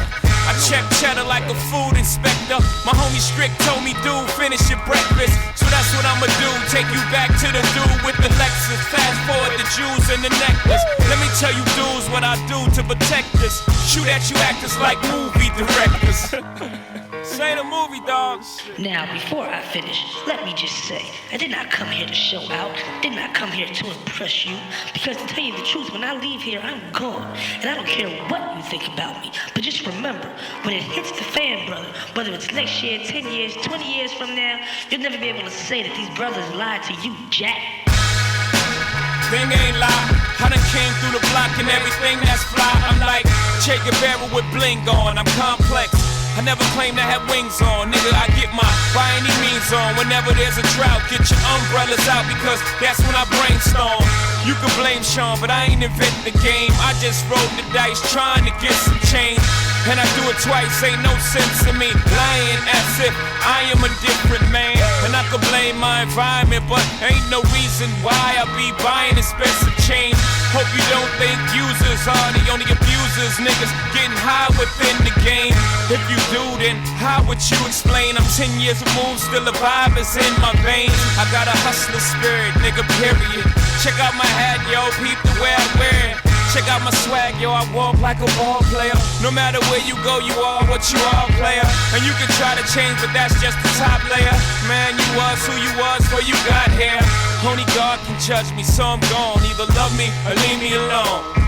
I check cheddar like a food inspector. My homie Strick told me, dude, finish your breakfast. So that's what I'ma do, take you back to the dude with the Lexus. Fast forward the jewels and the necklace. Let me tell you dudes what I do to protect this. Shoot at you actors like movie directors. This ain't a movie, dogs. Now, before I finish, let me just say, I did not come here to show out, did not come here to impress you, because to tell you the truth, when I leave here, I'm gone, and I don't care what you think about me, but just remember, when it hits the fan, brother, whether it's next year, 10 years, 20 years from now, you'll never be able to say that these brothers lied to you, Jack. Thing ain't lie. I done came through the block and everything that's fly. I'm like Che Guevara with bling on. I'm complex. I never claimed I had wings on. Nigga, I get my by any means on. Whenever there's a drought, get your umbrellas out because that's when I brainstorm. You can blame Sean, but I ain't inventing the game. I just rolled the dice trying to get some change. And I do it twice, ain't no sense in me lying as if I am a different man. And I could blame my environment, but ain't no reason why I be buying expensive change. Hope you don't think users are the only abusers. Niggas getting high within the game. If you do, then how would you explain? I'm 10 years removed, still the vibe is in my veins. I got a hustler spirit, nigga, period. Check out my hat, yo, peep the way I wear it. Check out my swag, yo, I walk like a ball player. No matter where you go, you are what you are, player. And you can try to change, but that's just the top layer. Man, you was who you was before you got here. Only God can judge me, so I'm gone. Either love me or leave me alone.